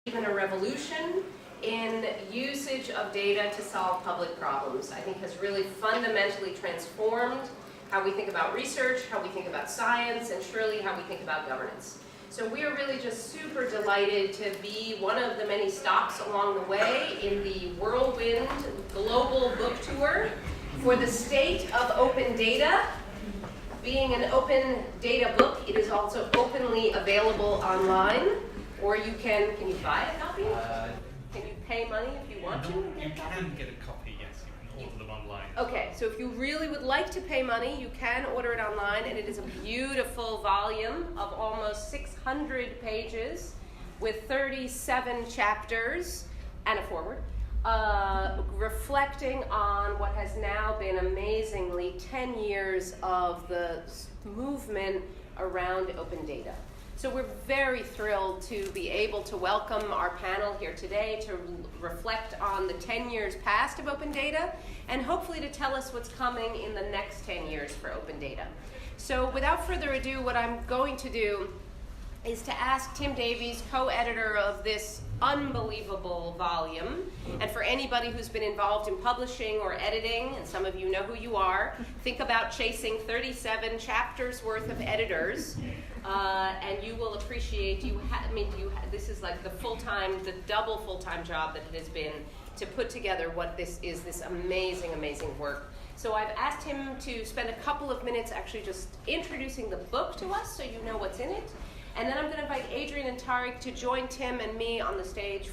even a revolution in usage of data to solve public problems. I think has really fundamentally transformed how we think about research, how we think about science, and surely how we think about governance. So we are really just super delighted to be one of the many stops along the way in the Whirlwind Global Book Tour for the State of Open Data. Being an open data book, it is also openly available online, or you can you buy a copy? Can you pay money if you want to? You can get a copy, yes, you can order them online. Okay, so if you really would like to pay money, you can order it online, and it is a beautiful volume of almost 600 pages with 37 chapters and a foreword, reflecting on what has now been amazingly 10 years of the movement around open data. So we're very thrilled to be able to welcome our panel here today to reflect on the 10 years past of open data and hopefully to tell us what's coming in the next 10 years for open data. So without further ado, what I'm going to do is to ask Tim Davies, co-editor of this unbelievable volume, and for anybody who's been involved in publishing or editing, and some of you know who you are, think about chasing 37 chapters worth of editors, and you will appreciate, this is like the double full-time job that it has been to put together what this is, this amazing, amazing work. So I've asked him to spend a couple of minutes actually just introducing the book to us so you know what's in it. And then I'm going to invite Adrian and Tariq to join Tim and me on the stage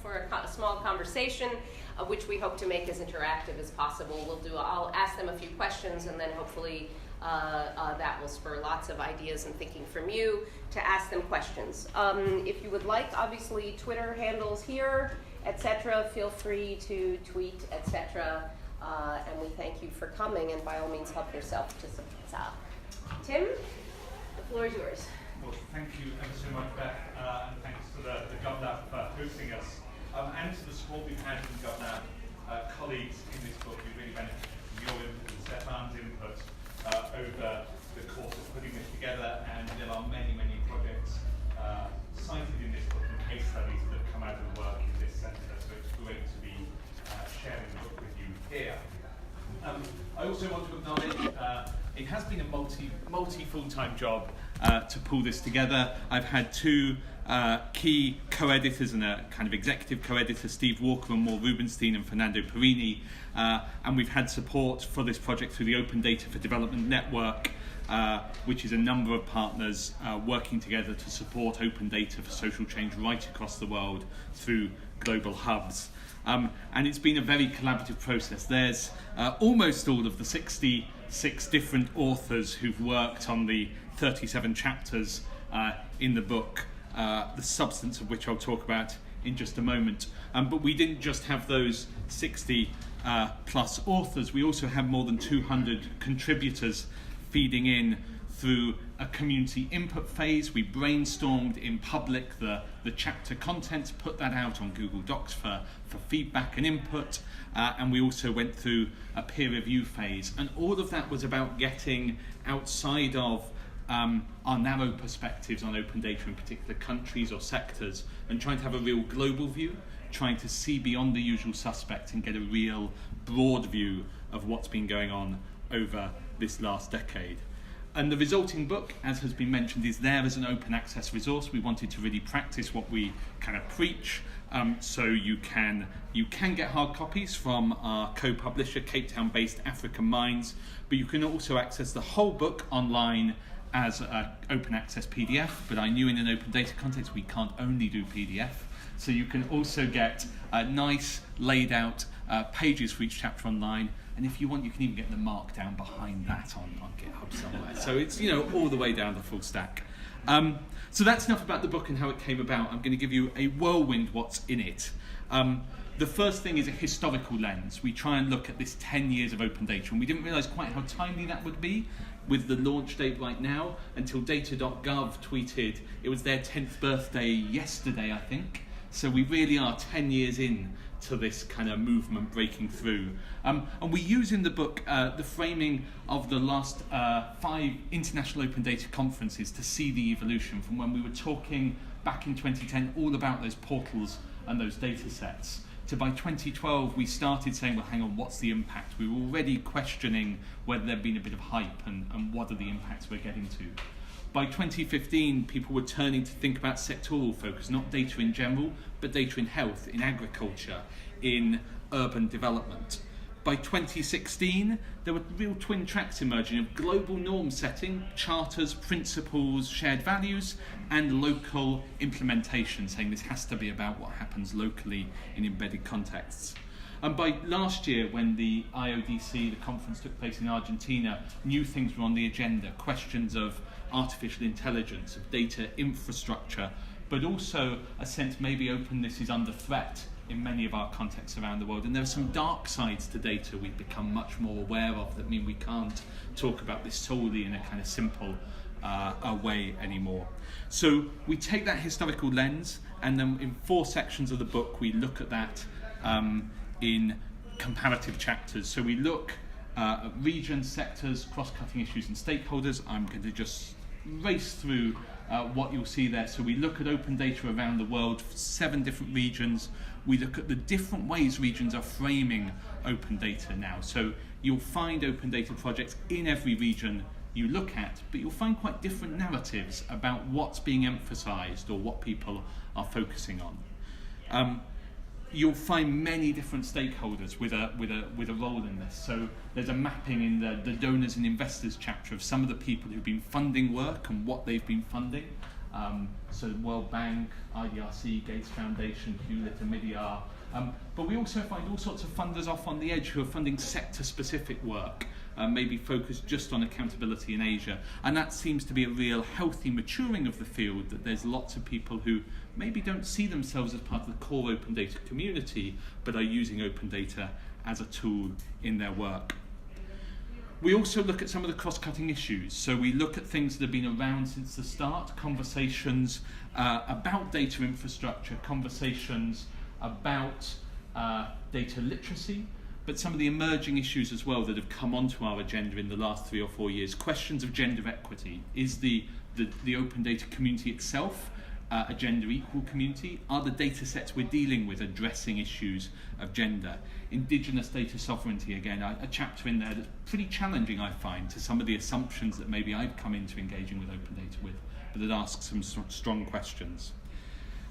for a small conversation, which we hope to make as interactive as possible. I'll ask them a few questions, and then hopefully that will spur lots of ideas and thinking from you to ask them questions. If you would like, obviously, Twitter handles here, etc. Feel free to tweet, etc. And we thank you for coming, and by all means, help yourself to some pizza. Tim, the floor is yours. Well, thank you ever so much, Beth, and thanks to the GovLab for hosting us, and to the support we've had from GovLab colleagues in this book who really benefited from your input and Stefan's input over the course of putting this together, and there are many, many projects cited in this book and case studies that have come out of the work in this centre, so it's great to be sharing the book with you here. I also want to acknowledge it has been a multi full-time job to pull this together. I've had two key co-editors and a kind of executive co-editor, Steve Walker and Maur Rubenstein and Fernando Perini, and we've had support for this project through the Open Data for Development Network, which is a number of partners working together to support open data for social change right across the world through global hubs. And it's been a very collaborative process. There's almost all of the 66 different authors who've worked on the 37 chapters in the book, the substance of which I'll talk about in just a moment. But we didn't just have those 60 plus authors, we also had more than 200 contributors feeding in through a community input phase. We brainstormed in public the chapter contents, put that out on Google Docs for feedback and input, and we also went through a peer review phase. And all of that was about getting outside of our narrow perspectives on open data in particular countries or sectors and trying to have a real global view, trying to see beyond the usual suspects and get a real broad view of what's been going on over this last decade. And the resulting book, as has been mentioned, is there as an open access resource. We wanted to really practice what we kind of preach. So you can get hard copies from our co-publisher, Cape Town-based African Minds, but you can also access the whole book online as an open access PDF. But I knew in an open data context we can't only do PDF. So you can also get nice laid out pages for each chapter online. And if you want, you can even get the markdown behind that on GitHub somewhere. So it's, all the way down the full stack. So that's enough about the book and how it came about. I'm going to give you a whirlwind what's in it. The first thing is a historical lens. We try and look at this 10 years of open data, and we didn't realise quite how timely that would be with the launch date right now until data.gov tweeted it was their 10th birthday yesterday, I think. So we really are 10 years in to this kind of movement breaking through. And we use in the book the framing of the last 5 international open data conferences to see the evolution from when we were talking back in 2010 all about those portals and those data sets, to by 2012 we started saying, well, hang on, what's the impact? We were already questioning whether there'd been a bit of hype and what are the impacts we're getting to. By 2015, people were turning to think about sectoral focus, not data in general, but data in health, in agriculture, in urban development. By 2016, there were real twin tracks emerging of global norm setting, charters, principles, shared values, and local implementation, saying this has to be about what happens locally in embedded contexts. And by last year, when the IODC, the conference took place in Argentina, new things were on the agenda, questions of artificial intelligence, of data infrastructure, but also a sense maybe openness is under threat in many of our contexts around the world. And there are some dark sides to data we've become much more aware of that mean we can't talk about this solely in a kind of simple way anymore. So we take that historical lens, and then in 4 sections of the book we look at that in comparative chapters. So we look at regions, sectors, cross-cutting issues and stakeholders. I'm going to just race through what you'll see there. So we look at open data around the world, 7 different regions. We look at the different ways regions are framing open data now. So you'll find open data projects in every region you look at, but you'll find quite different narratives about what's being emphasized or what people are focusing on. You'll find many different stakeholders with a role in this. So there's a mapping in the donors and investors chapter of some of the people who've been funding work and what they've been funding. So World Bank, IDRC, Gates Foundation, Hewlett and Midyar. But we also find all sorts of funders off on the edge who are funding sector-specific work, maybe focused just on accountability in Asia. And that seems to be a real healthy maturing of the field, that there's lots of people who maybe don't see themselves as part of the core open data community, but are using open data as a tool in their work. We also look at some of the cross-cutting issues. So we look at things that have been around since the start, conversations about data infrastructure, conversations about data literacy, but some of the emerging issues as well that have come onto our agenda in the last 3 or 4 years. Questions of gender equity. Is the open data community itself a gender equal community? Are the data sets we're dealing with addressing issues of gender? Indigenous data sovereignty, again, a chapter in there that's pretty challenging, I find, to some of the assumptions that maybe I've come into engaging with open data with, but that asks some strong questions.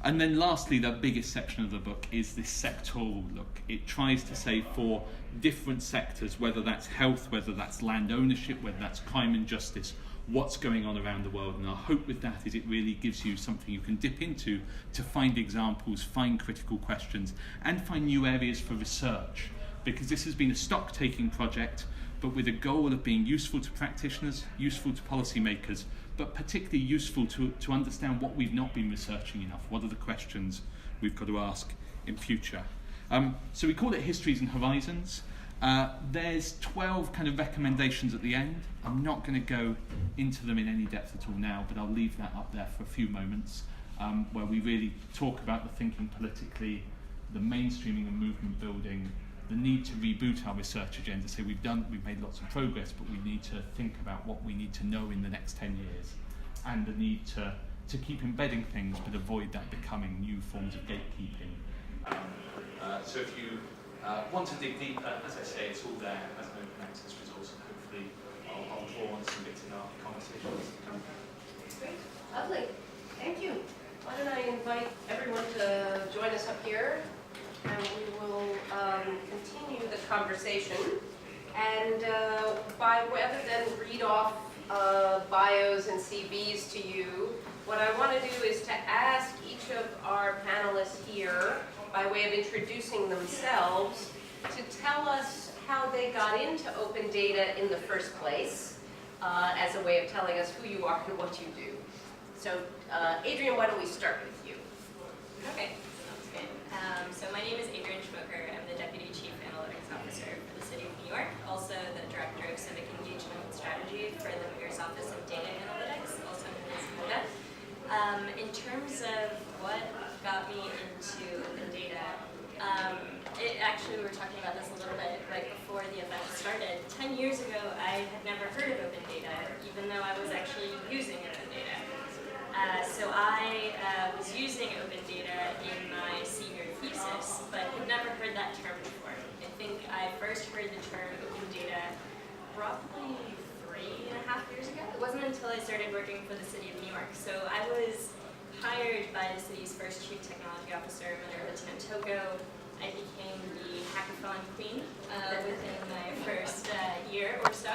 And then lastly, the biggest section of the book is this sectoral look. It tries to say for different sectors, whether that's health, whether that's land ownership, whether that's crime and justice, what's going on around the world. And our hope with that is it really gives you something you can dip into to find examples, find critical questions, and find new areas for research. Because this has been a stock-taking project, but with a goal of being useful to practitioners, useful to policymakers, but particularly useful to understand what we've not been researching enough. What are the questions we've got to ask in future? So we call it Histories and Horizons. There's 12 kind of recommendations at the end. I'm not going to go into them in any depth at all now, but I'll leave that up there for a few moments, where we really talk about the thinking politically, the mainstreaming and movement building, the need to reboot our research agenda. So we've made lots of progress, but we need to think about what we need to know in the next 10 years, and the need to keep embedding things, but avoid that becoming new forms of gatekeeping. So if you want to dig deeper, as I say, it's all there as an open access resource, and hopefully I'll draw on some bits in our conversations. Great, lovely, thank you. Why don't I invite everyone to join us up here, and we will continue the conversation. And rather than read off bios and CVs to you, what I want to do is to ask each of our panelists here, by way of introducing themselves, to tell us how they got into open data in the first place, as a way of telling us who you are and what you do. So, Adrian, why don't we start with you? Okay, sounds good. So my name is Adrian Schmoker. I'm the Deputy Chief Analytics Officer for the City of New York, also the Director of Civic Engagement and Strategy for the Mayor's Office of Data Analytics, also known as MODA. In terms of what got me into open data, we were talking about this a little bit right before the event started. 10 years ago, I had never heard of open data, even though I was actually using open data. So I was using open data in my senior thesis, but had never heard that term before. I think I first heard the term open data roughly 3.5 years ago. It wasn't until I started working for the city of New York. So I was hired by the city's first chief technology officer, Minerva Tantoco. I became the hackathon queen within my first year or so,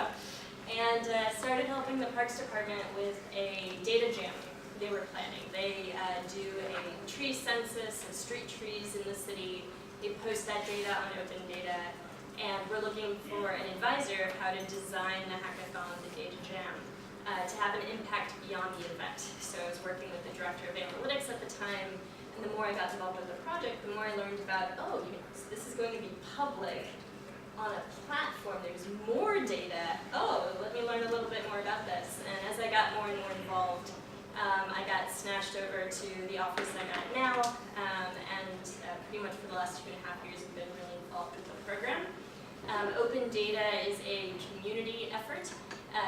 and started helping the Parks Department with a data jam they were planning. They do a tree census of street trees in the city. They post that data on open data, and we're looking for an advisor of how to design the hackathon, the data jam, to have an impact beyond the event. So I was working with the director of analytics at the time, and the more I got involved with the project, the more I learned about, this is going to be public on a platform. There's more data. Let me learn a little bit more about this. And as I got more and more involved, I got snatched over to the office I'm at now, and pretty much for the last 2.5 years I've been really involved with the program. Open data is a community effort.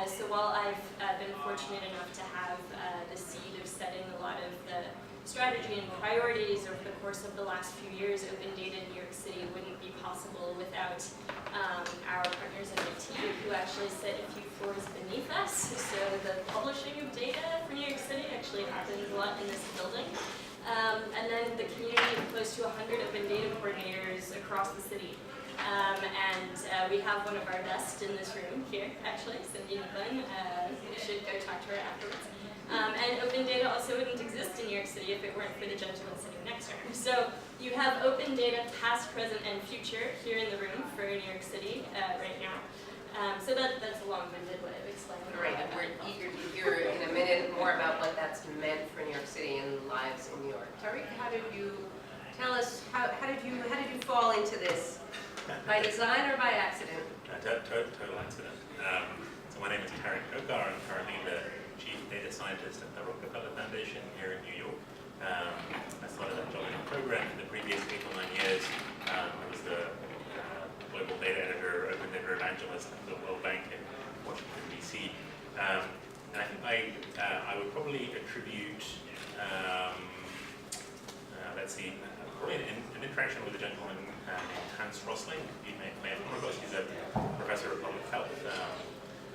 So while I've been fortunate enough to have the seed of setting a lot of the strategy and priorities over the course of the last few years, open data in New York City wouldn't be possible without our partners at MIT, who actually sit a few floors beneath us. So the publishing of data for New York City actually happens a lot in this building. And then the community of close to 100 open data coordinators across the city. We have one of our best in this room here, actually, Cindy Nicklin. You should go talk to her afterwards. And open data also wouldn't exist in New York City if it weren't for the gentleman sitting next to her. So you have open data past, present, and future here in the room for New York City right now. So that's a long-winded way of explaining. Great, and we're eager to hear in a minute more about what that's meant for New York City and lives in New York. Tariq, how did you tell us, how did you fall into this? By design or by accident? Total accident. So my name is Tariq Kokar. I'm currently the Chief Data Scientist at the Rockefeller Foundation here in New York. I started that job in a program for the previous 8 or 9 years. I was the global data editor, open data evangelist at the World Bank in Washington, D.C. And I think I would probably attribute, probably an interaction with a gentleman named Hans Rosling. You may have come across. He's a professor of public health,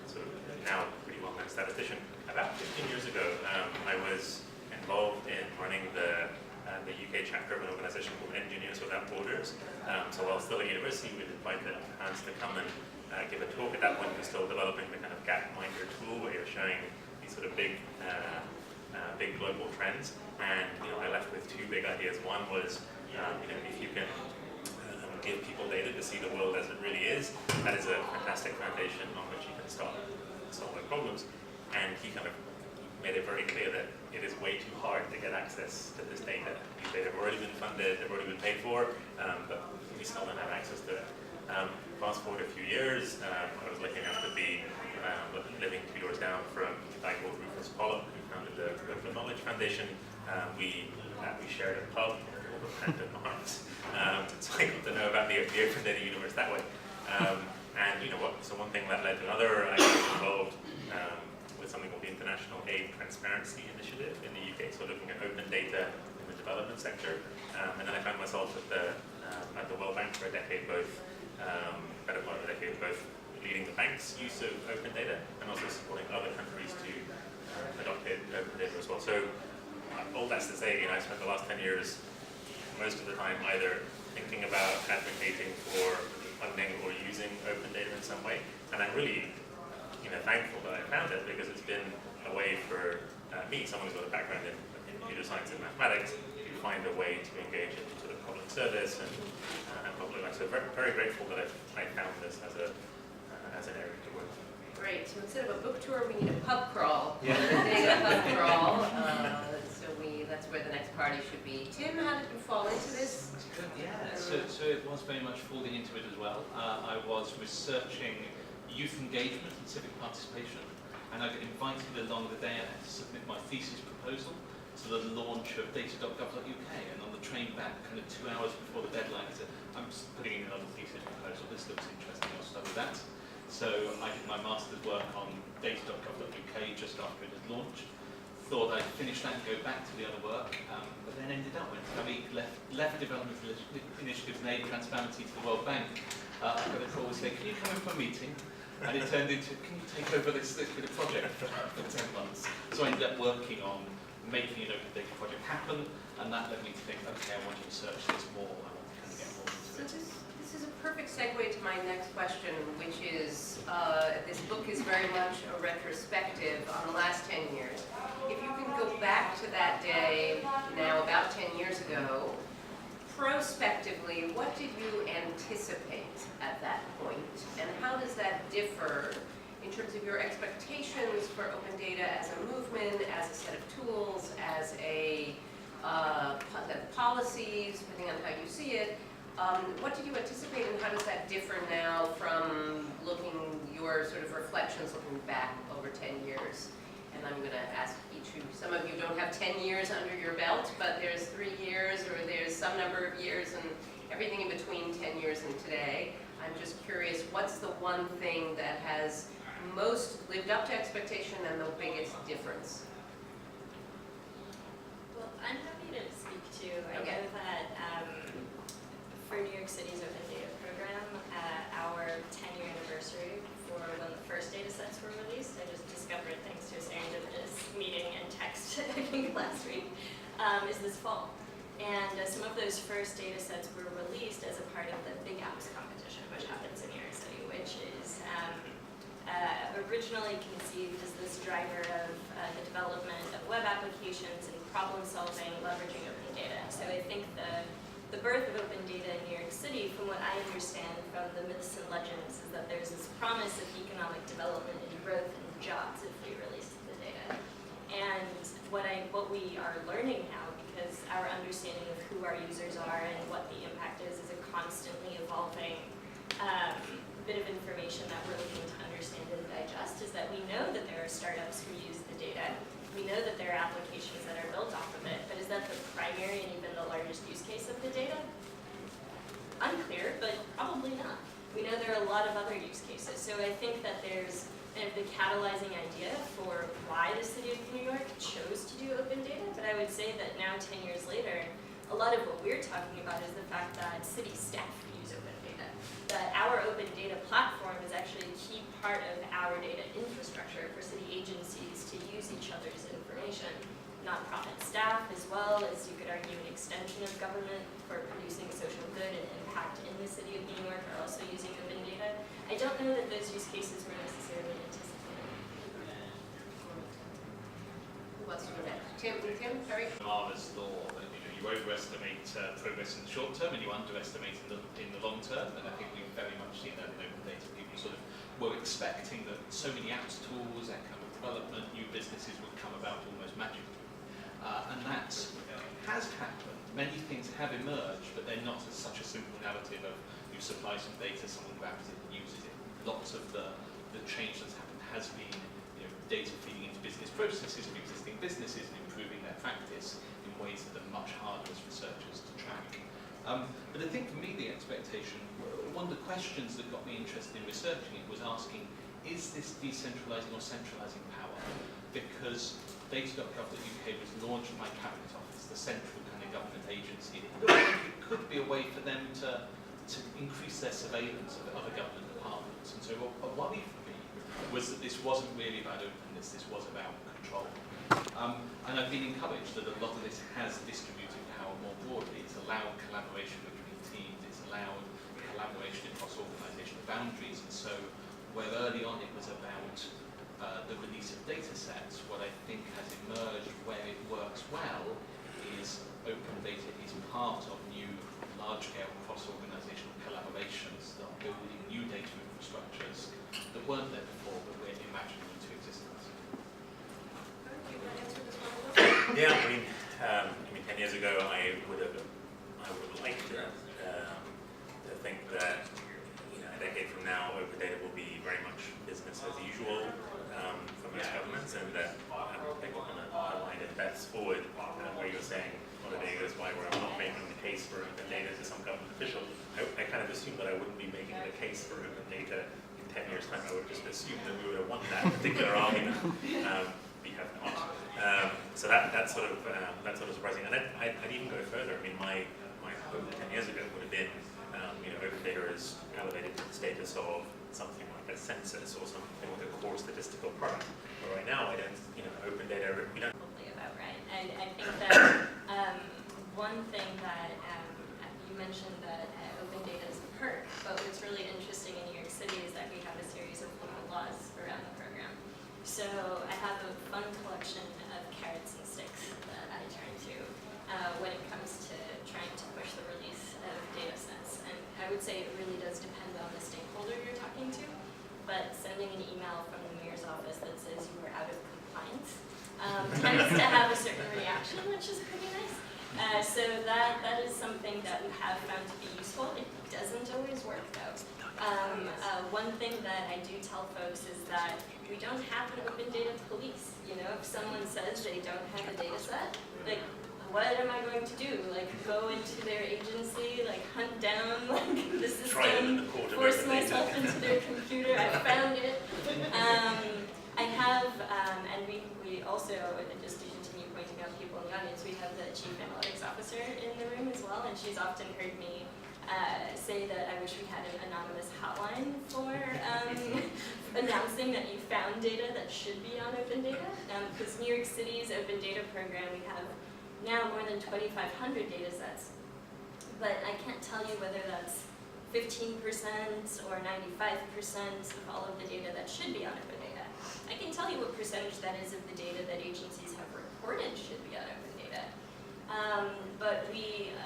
sort of now pretty well-known statistician. About 15 years ago, I was involved in running the UK chapter of an organisation called Engineers Without Borders. So while still at university, we invited Hans to come and give a talk. At that point, we were still developing the kind of Gapminder tool where you're showing these sort of big global trends. And I left with 2 big ideas. One was, if you can give people data to see the world as it really is, that is a fantastic foundation on which you can start solving problems. And he kind of made it very clear that it is way too hard to get access to this data. These data have already been funded, they've already been paid for, but we still don't have access to it. Fast forward a few years, I was lucky enough to be living 2 doors down from a guy called Rufus Pollock, who founded the Open Knowledge Foundation. We shared a pub called the Phantom Arms. So I got to know about the open data universe that way. And so one thing that led to another. I got involved with something called the International Aid Transparency Initiative in the UK, so looking at open data in the development sector. And then I found myself at the World Bank for a decade, better part of a decade, both leading the bank's use of open data and also supporting other countries to adopt open data as well. So all that's to say, I spent the last 10 years most of the time either thinking about advocating for funding or using open data in some way. And I'm really thankful that I found it, because it's been a way for me, someone who's got a background in computer science and mathematics, to find a way to engage in sort of public service and public life. So very, very grateful that I found this as an area to work. Great. So instead of a book tour, we need a pub crawl. Yeah. Open data pub crawl. That's where the next party should be. Tim, how did you fall into this? Yeah, so it was very much falling into it as well. I was researching youth engagement and civic participation, and I got invited along the day I had to submit my thesis proposal to the launch of data.gov.uk, and on the train back, kind of 2 hours before the deadline, I said, I'm just putting in another thesis proposal, this looks interesting, I'll study that. So I did my master's work on data.gov.uk just after it had launched. thought I'd finish that and go back to the other work, but then ended up when Tariq left development initiatives and aid transparency to the World Bank. I got a call and said, can you come in for a meeting? And it turned into, can you take over this bit of project for 10 months? So I ended up working on making an open data project happen, and that led me to think, okay, I want to research this more, I want to kind of get more So into it. this is a perfect segue to my next question, which is, this book is very much a retrospective on the last 10 years. If you can go back to that day, now about 10 years ago, prospectively, what did you anticipate at that point, and how does that differ in terms of your expectations for open data as a movement, as a set of tools, as a policies, depending on how you see it? What did you anticipate, and how does that differ now from your sort of reflections looking back over 10 years? And I'm going to ask each of you, some of you don't have 10 years under your belt, but there's 3 years, or there's some number of years, and everything in between 10 years and today. I'm just curious, what's the one thing that has most lived up to expectation and the biggest difference? Well, I'm happy to speak to. I Okay. know that for New York City's Open Data Program, our 10-year anniversary for when the first data sets were released, I just discovered thanks to a serendipitous meeting and text, I think last week, is this fall. And some of those first data sets were released as a part of the Big Apps competition, which happens in New York City, which is originally conceived as this driver of the development of web applications and problem solving, leveraging open data. So I think the birth of open data in New York City, from what I understand from the myths and legends, is that there's this promise of economic development and growth and jobs if we release the data. And what we are learning now, because our understanding of who our users are and what the impact is a constantly evolving bit of information that we're looking to understand and digest, is that we know that there are startups who use the data. We know that there are applications that are built off of it, but is that the primary and even the largest use case of the data? Unclear, but probably not. We know there are a lot of other use cases. So I think that there's kind of the catalyzing idea for why the city of New York chose to do open data, but I would say that now 10 years later, a lot of what we're talking about is the fact that city staff use open data. That our open data platform is actually a key part of our data infrastructure for city agencies to use each other's information. Nonprofit staff, as well as you could argue an extension of government for producing social good and impact in the city of New York, are also using open data. I don't know that those use cases were necessarily anticipated. Who wants to go next? Tim, Terry? Marva's law that you overestimate progress in the short term and you underestimate in the long term, and I think we've very much seen that in open data. People sort of were expecting that so many apps, tools, economic development, new businesses would come about almost magically. And that has happened. Many things have emerged, but they're not as such a simple narrative of you supply some data, someone grabs it and uses it. Lots of the change that's happened has been data feeding into business processes of existing businesses and improving their practice in ways that are much harder as researchers to track. But I think for me the expectation, one of the questions that got me interested in researching it was asking, is this decentralizing or centralizing power? Because Data.gov.uk was launched by Cabinet Office, the central kind of government agency. It looked like it could be a way for them to increase their surveillance of other government departments. And so a worry for me was that this wasn't really about openness, this was about control. And I've been encouraged that a lot of this has distributed power more broadly. It's allowed collaboration between teams, it's allowed collaboration across organisational boundaries. And so where early on it was about the release of data sets, what I think has emerged where it works well is open data is part of new large-scale cross-organisational collaborations that are building new data infrastructures that weren't there before, but we're imagining into existence. Yeah, I mean, 10 years ago, I would have liked to think that, a decade from now, open data will be very much business as usual for most governments, and that they will kind of outline it bets forward, where you're saying, on a day goes by where I'm not making the case for open data to some government official. I kind of assumed that I wouldn't be making the case for open data in 10 years' time. I would have just assumed that we would have won that particular argument. We have not. So that's sort of surprising. And then I'd even go further. I mean, my hope 10 years ago would have been, open data is elevated to the status of something like a census or something with a core statistical product. But right now, I don't, open data, we don't. Probably about right. And I think that one thing that you mentioned that open data is a perk, but what's really interesting in New York City is that we have a series of local laws around the program. So I have a fun collection of carrots and sticks that I turn to when it comes to trying to push the release of data sets. And I would say it really does depend on the stakeholder you're talking to, but sending an email from the mayor's office that says you are out of compliance tends to have a certain reaction, which is pretty nice. So that is something that we have found to be useful. It doesn't always work though. One thing that I do tell folks is that we don't have an open data police. If someone says they don't have a data set, like, what am I going to do? Like, go into their agency, like, hunt down, like, the system, force myself into their computer, I found it. I have, and we also, just to continue pointing out people in the audience, we have the Chief Analytics Officer in the room as well, and she's often heard me say that I wish we had an anonymous hotline for announcing that you found data that should be on open data. Because New York City's open data program, we have now more than 2,500 data sets. But I can't tell you whether that's 15% or 95% of all of the data that should be on open data. I can tell you what percentage that is of the data that agencies have reported should be on open data. But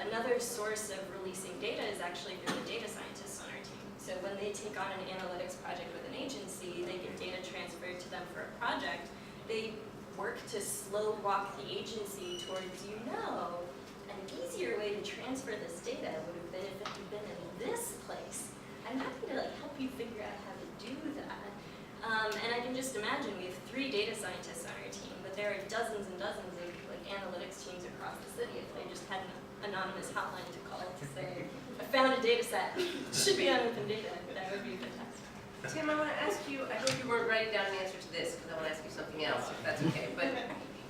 another source of releasing data is actually through the data scientists on our team. So when they take on an analytics project with an agency, they get data transferred to them for a project, they work to slow walk the agency towards, an easier way to transfer this data would have been if it had been in this place. I'm happy to help you figure out how to do that. And I can just imagine we have 3 data scientists on our team, but there are dozens and dozens of analytics teams across the city. If they just had an anonymous hotline to call to say, I found a data set, it should be on open data, that would be fantastic. Tim, I want to ask you, I hope you weren't writing down an answer to this, because I want to ask you something else, if that's okay. But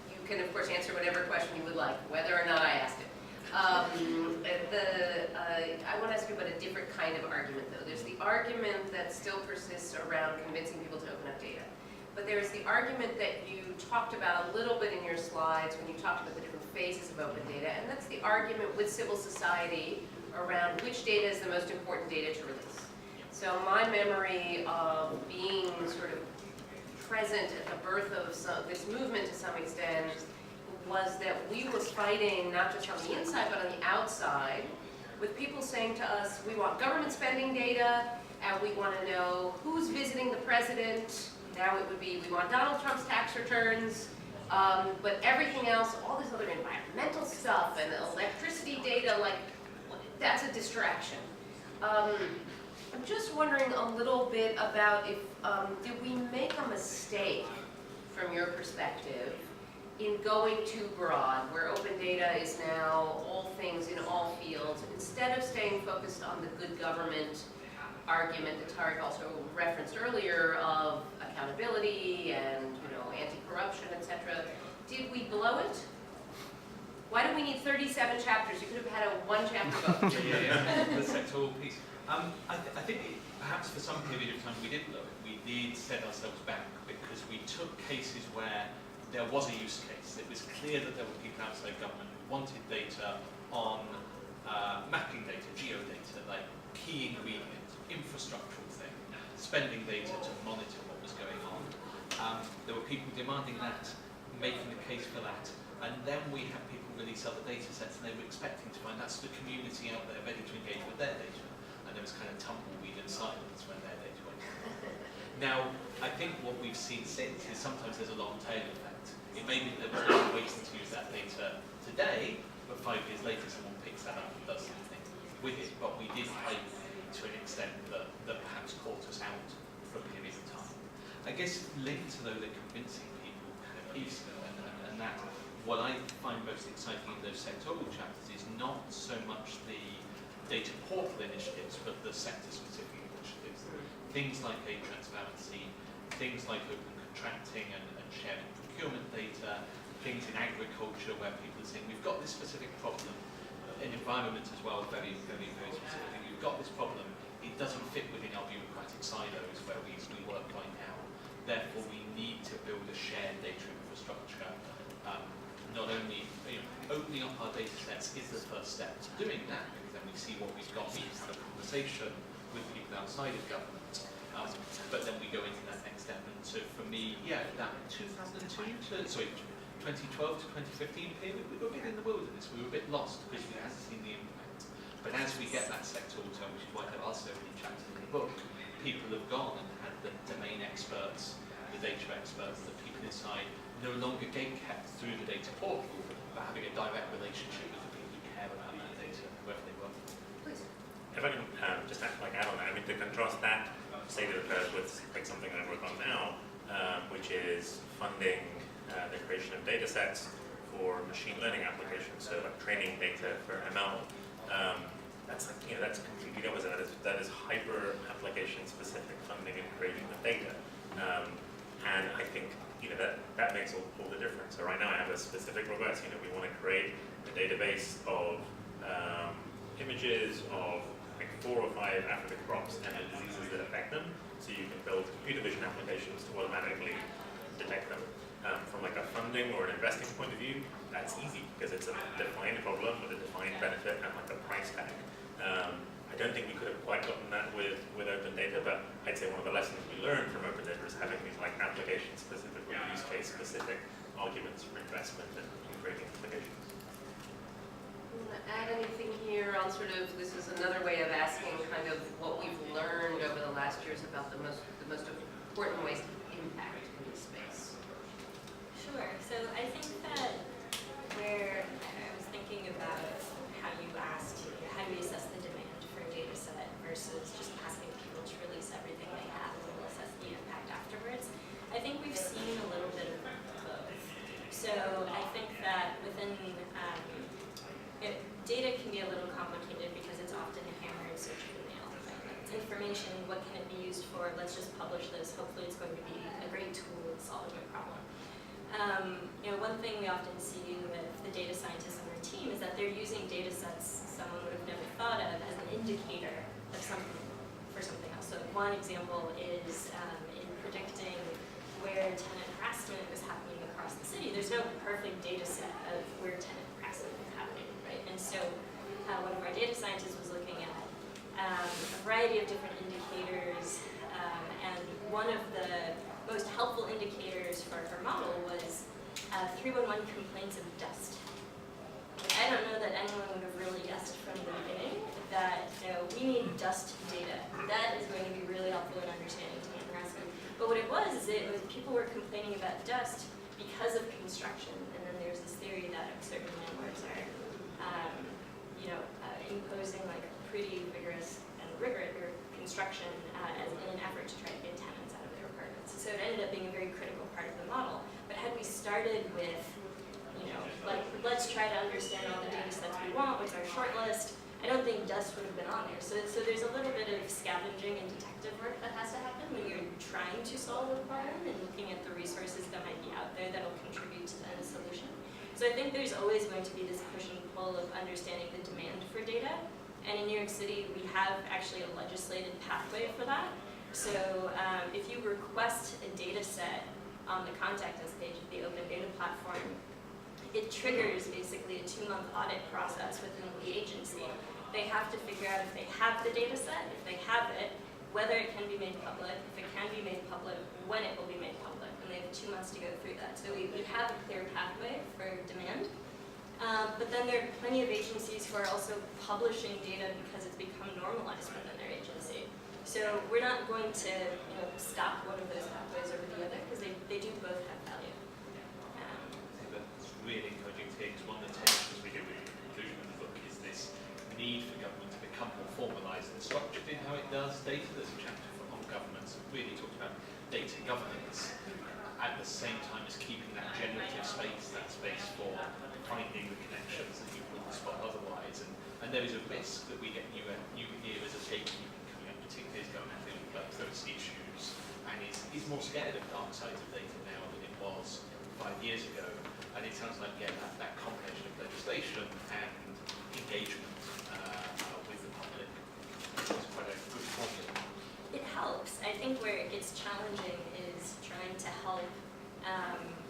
you can, of course, answer whatever question you would like, whether or not I asked it. I want to ask you about a different kind of argument, though. There's the argument that still persists around convincing people to open up data. But there's the argument that you talked about a little bit in your slides when you talked about the different phases of open data, and that's the argument with civil society around which data is the most important data to release. So my memory of being sort of present at the birth of this movement to some extent was that we were fighting not just on the inside but on the outside with people saying to us, we want government spending data and we want to know who's visiting the president. Now it would be, we want Donald Trump's tax returns, but everything else, all this other environmental stuff and electricity data, that's a distraction. I'm just wondering a little bit about if, did we make a mistake from your perspective in going too broad, where open data is now all things in all fields, instead of staying focused on the good government argument that Tariq also referenced earlier of accountability and anti-corruption, etc. Did we blow it? Why do we need 37 chapters? You could have had a 1-chapter book. The sectoral piece. I think perhaps for some period of time we did blow it. We did set ourselves back because we took cases where there was a use case. It was clear that there were people outside government who wanted data on mapping data, geodata, like key ingredients, infrastructural thing, spending data to monitor what was going on. There were people demanding that, making the case for that, and then we had people release other data sets and they were expecting to find that's the community out there ready to engage with their data. And there was kind of tumbleweed and silence when their data went. Now, I think what we've seen since is sometimes there's a long tail effect. It may be that there's no ways to use that data today, but 5 years later someone picks that up and does something with it. But we did hype to an extent that perhaps caught us out for a period of time. I guess linked to though the convincing people kind of piece though, and that what I find most exciting in those sectoral chapters is not so much the data portal initiatives, but the sector-specific initiatives. Things like data transparency, things like open contracting and sharing procurement data, things in agriculture where people are saying, we've got this specific problem, in environment as well, very, very, very specific. We've got this problem, it doesn't fit within our bureaucratic silos where we work right now. Therefore, we need to build a shared data infrastructure. Not only, opening up our data sets is the first step to doing that, because then we see what we've got, we have a conversation with people outside of government, but then we go into that next step. And so for me, that 2012 to 2015 period, we were a bit in the wilderness, we were a bit lost because we hadn't seen the impact. But as we get that sectoral term, which is why there are so many chapters in the book, people have gone and had the domain experts, the data experts, the people inside, no longer gate-kept through the data portal, but having a direct relationship with the people who care about that data, wherever they work. Please. If I can just add on that, I mean, to contrast that state of affairs with like something I work on now, which is funding the creation of data sets for machine learning applications, so like training data for ML. That's like, that's completely opposite. That is hyper application specific funding and creation of data, and I think that makes all the difference. So right now I have a specific request. We want to create a database of images of like 4 or 5 African crops and the diseases that affect them. So you can build computer vision applications to automatically detect them. From like a funding or an investing point of view, that's easy because it's a defined problem with a defined benefit and like a price tag. I don't think we could have quite gotten that with open data, but I'd say one of the lessons we learned from open data is having these like application specific or use case specific arguments for investment and creating applications. Want to add anything here on sort of, this is another way of asking kind of what we've learned over the last years about the most important ways to impact in this space? Sure. So I think that where I was thinking about how you asked, how do you assess the demand for a data set versus just asking people to release everything they have and we'll assess the impact afterwards. I think we've seen a little bit of both. So I think that within data can be a little complicated because it's often hammered so to the nail. It's information, what can it be used for? Let's just publish this. Hopefully it's going to be a great tool in solving a problem. One thing we often see with the data scientists on our team is that they're using data sets someone would have never thought of as an indicator of something for something else. So one example is in predicting where tenant harassment is happening across the city. There's no perfect data set of where tenant harassment is happening, right? And so one of our data scientists was looking at a variety of different indicators, and one of the most helpful indicators for our model was 311 complaints of dust. I don't know that anyone would have really guessed from the beginning that we need dust data. That is going to be really helpful in understanding tenant harassment. But what it was people were complaining about dust because of construction, and then there's this theory that certain landlords are, imposing like pretty vigorous and rigorous construction as in an effort to try to get tenants out of their apartments. So it ended up being a very critical part of the model. But had we started with, let's try to understand all the data sets we want, what's our short list, I don't think dust would have been on there. So there's a little bit of scavenging and detective work that has to happen when you're trying to solve a problem and looking at the resources that might be out there that will contribute to the end solution. So I think there's always going to be this push and pull of understanding the demand for data. And in New York City, we have actually a legislated pathway for that. So if you request a data set on the contact us page of the Open Data Platform, it triggers basically a 2-month audit process within the agency. They have to figure out if they have the data set, if they have it, whether it can be made public, if it can be made public, when it will be made public, and they have 2 months to go through that. So we have a clear pathway for demand. But then there are plenty of agencies who are also publishing data because it's become normalized within their agency. So we're not going to stop one of those pathways over the other because they do both have value. I think that's really encouraging to hear, because one of the tensions we do with the conclusion of the book is this need for government to become more formalised and structured in how it does data. There's a chapter on governments that really talks about data governance at the same time as keeping that generative space, that space for finding the connections that you wouldn't spot otherwise. And there is a risk that we get new eras of gatekeeping coming up, particularly as government dealing with bloodthirsty issues and is more scared of dark sides of data now than it was 5 years ago. And it sounds like, yeah, that combination of legislation and engagement with the public is quite a good formula. It helps. I think where it gets challenging is trying to help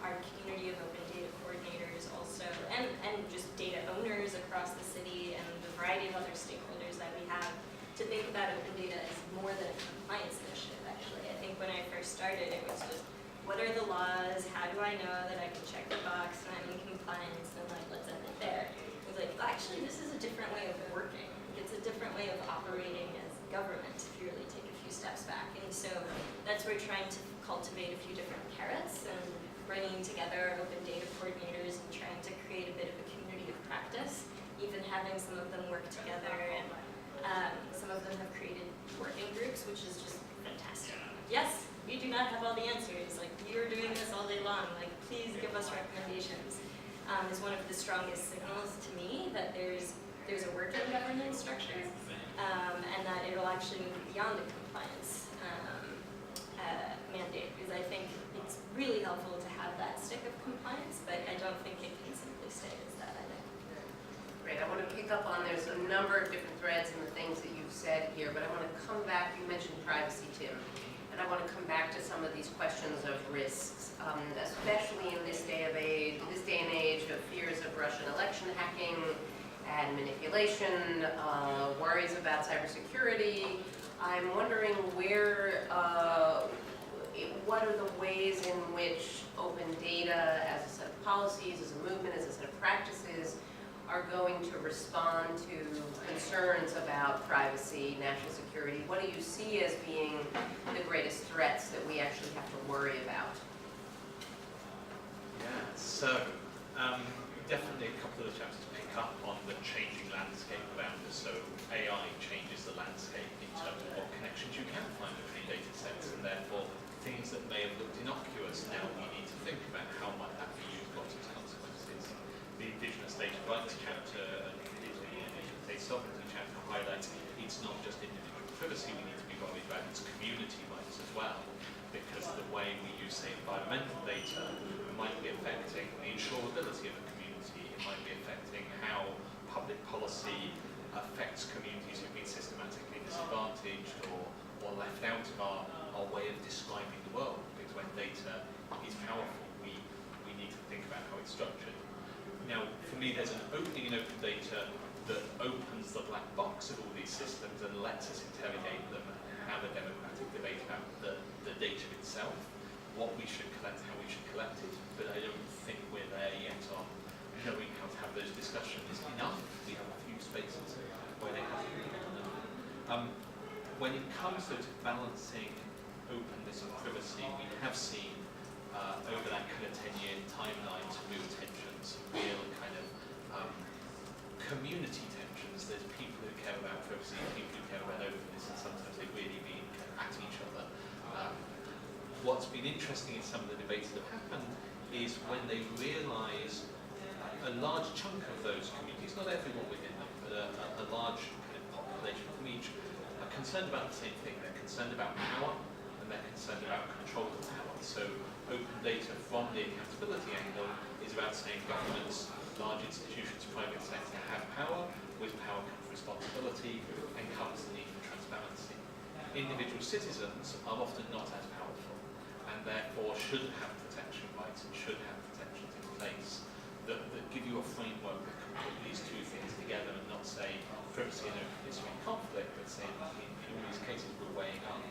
our community of open data coordinators also, and just data owners across the city and the variety of other stakeholders that we have, to think about open data as more than a compliance initiative, actually. I think when I first started, it was just, what are the laws? How do I know that I can check the box and I'm in compliance? And like, let's end it there. It was like, well, actually, this is a different way of working. It's a different way of operating as government if you really take a few steps back. And so that's where we're trying to cultivate a few different carrots and bringing together open data coordinators and trying to create a bit of a community of practice, even having some of them work together, and some of them have created working groups, which is just fantastic. Yes, we do not have all the answers. Like, you're doing this all day long. Like, please give us recommendations. Is one of the strongest signals to me that there's a working governance structure, and that it'll actually move beyond a compliance mandate, because I think it's really helpful to have that stick of compliance, but I don't think it can simply stay as that either. Great. I want to pick up on, there's a number of different threads in the things that you've said here, but I want to come back. You mentioned privacy, Tim, and I want to come back to some of these questions of risks, especially in this day and age of fears of Russian election hacking and manipulation, worries about cybersecurity. I'm wondering what are the ways in which open data as a set of policies, as a movement, as a set of practices are going to respond to concerns about privacy, national security? What do you see as being the greatest threats that we actually have to worry about? Yeah, so definitely a couple of the chapters pick up on the changing landscape around us. So AI changes the landscape in terms of what connections you can find between data sets, and therefore things that may have looked innocuous, now we need to think about how might that be used, what its consequences. The Indigenous Data Rights chapter and the Indigenous Data Sovereignty chapter highlights it's not just individual privacy we need to be worried about, it's community rights as well, because the way we use, say, environmental data might be affecting the insurability of a community, it might be affecting how public policy affects communities who've been systematically disadvantaged or left out of our way of describing the world, because when data is powerful, we need to think about how it's structured. Now, for me, there's an opening in open data that opens the black box of all these systems and lets us interrogate them and have a democratic debate about the data itself, what we should collect, how we should collect it, but I don't think we're there yet on knowing how to have those discussions enough. We have a few spaces where they have to be done. When it comes to balancing openness and privacy, we have seen over that kind of 10-year timeline some real tensions, real kind of community tensions. There's people who care about privacy, people who care about openness, and sometimes they really be at each other. What's been interesting in some of the debates that have happened is when they realise a large chunk of those communities, not everyone within them, but a large kind of population from each, are concerned about the same thing. They're concerned about power, and they're concerned about control of power. So open data from the accountability angle is about saying governments, large institutions, private sector have power. With power comes responsibility and comes the need for transparency. Individual citizens are often not as powerful, and therefore should have protection rights and should have protections in place that give you a framework that can put these two things together and not say privacy and openness are in conflict, but say in all these cases we're weighing up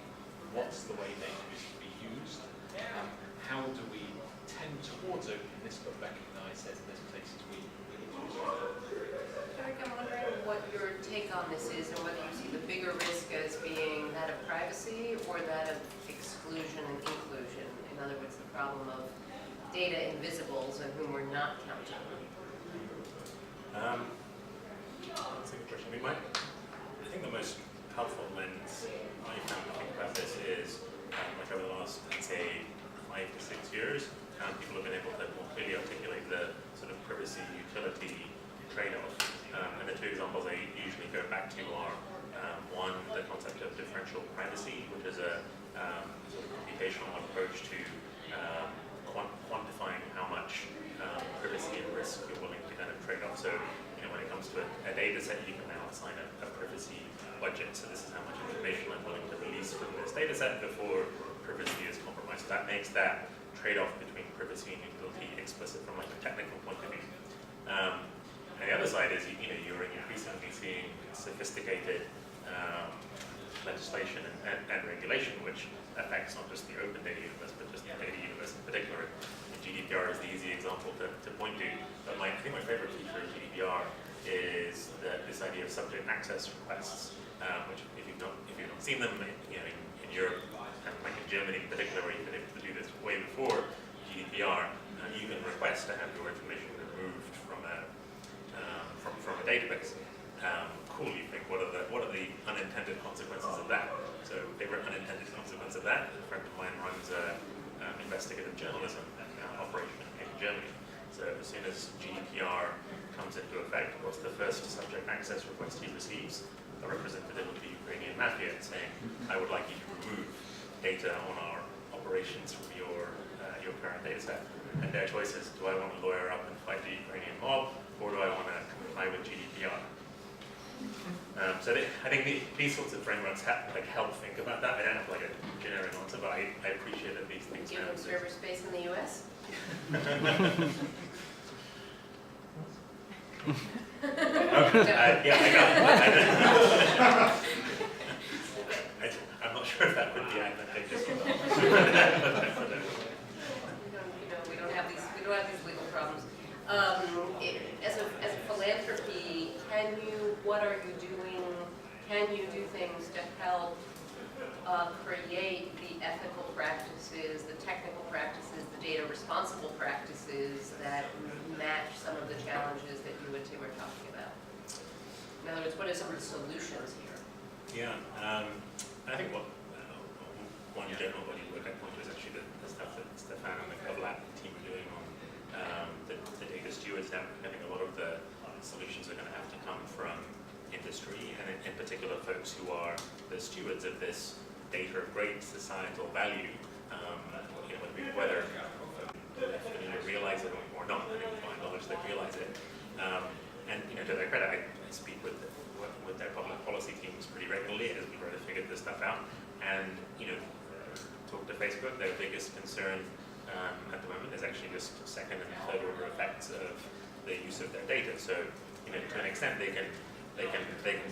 what's the way data is to be used, how do we tend towards openness but recognise there's places we need to use it. Eric, I'm wondering what your take on this is, and whether you see the bigger risk as being that of privacy or that of exclusion and inclusion. In other words, the problem of data invisibles and whom we're not counting. That's a good question. I think the most helpful lens I found to think about this is like over the last, I'd say, 5 to 6 years, people have been able to more clearly articulate the sort of privacy utility trade-off. And the two examples I usually go back to are one, the concept of differential privacy, which is a sort of computational approach to quantifying how much privacy trade-off. So, when it comes to a data set, you can now assign a privacy budget. So this is how much information I'm willing to release from this data set before privacy is compromised. So that makes that trade-off between privacy and utility explicit from like a technical point of view. And the other side is, you're increasingly seeing sophisticated legislation and regulation, which affects not just the open data universe, but just the data universe in particular. And GDPR is the easy example to point to. But I think my favorite feature of GDPR is this idea of subject access requests, which if you've not seen them, in Europe and like in Germany in particular, where you've been able to do this way before GDPR, you can request to have your information removed from a database. Cool, you think, what are the unintended consequences of that? So, favorite unintended consequence of that, a friend of mine runs investigative journalism operation in Germany. So, as soon as GDPR comes into effect, what's the first subject access request he receives? A representative of the Ukrainian mafia saying, I would like you to remove data on our operations from your current data set. And their choice is, do I want to lawyer up and fight the Ukrainian mob, or do I want to comply with GDPR? So I think these sorts of frameworks help think about that. I don't have like a generic answer, but I appreciate that these things. Do you have server space in the U.S.? Yeah, I got it. I'm not sure if that would be advantageous or not. We don't have these legal problems. As a philanthropy, what are you doing? Can you do things to help create the ethical practices, the technical practices, the data responsible practices that match some of the challenges that you and Tim are talking about? In other words, what are some of the solutions here? Yeah, I think one general body of work I point to is actually the stuff that Stefan and the GovLab team are doing on the data stewards. Now, I think a lot of the solutions are going to have to come from industry, and in particular folks who are the stewards of this data of great societal value, whether they realize it or not. I think by and large they realize it. And to their credit, I speak with their public policy teams pretty regularly as we try to figure this stuff out. And talk to Facebook, their biggest concern at the moment is actually just second and third order effects of the use of their data. So to an extent they can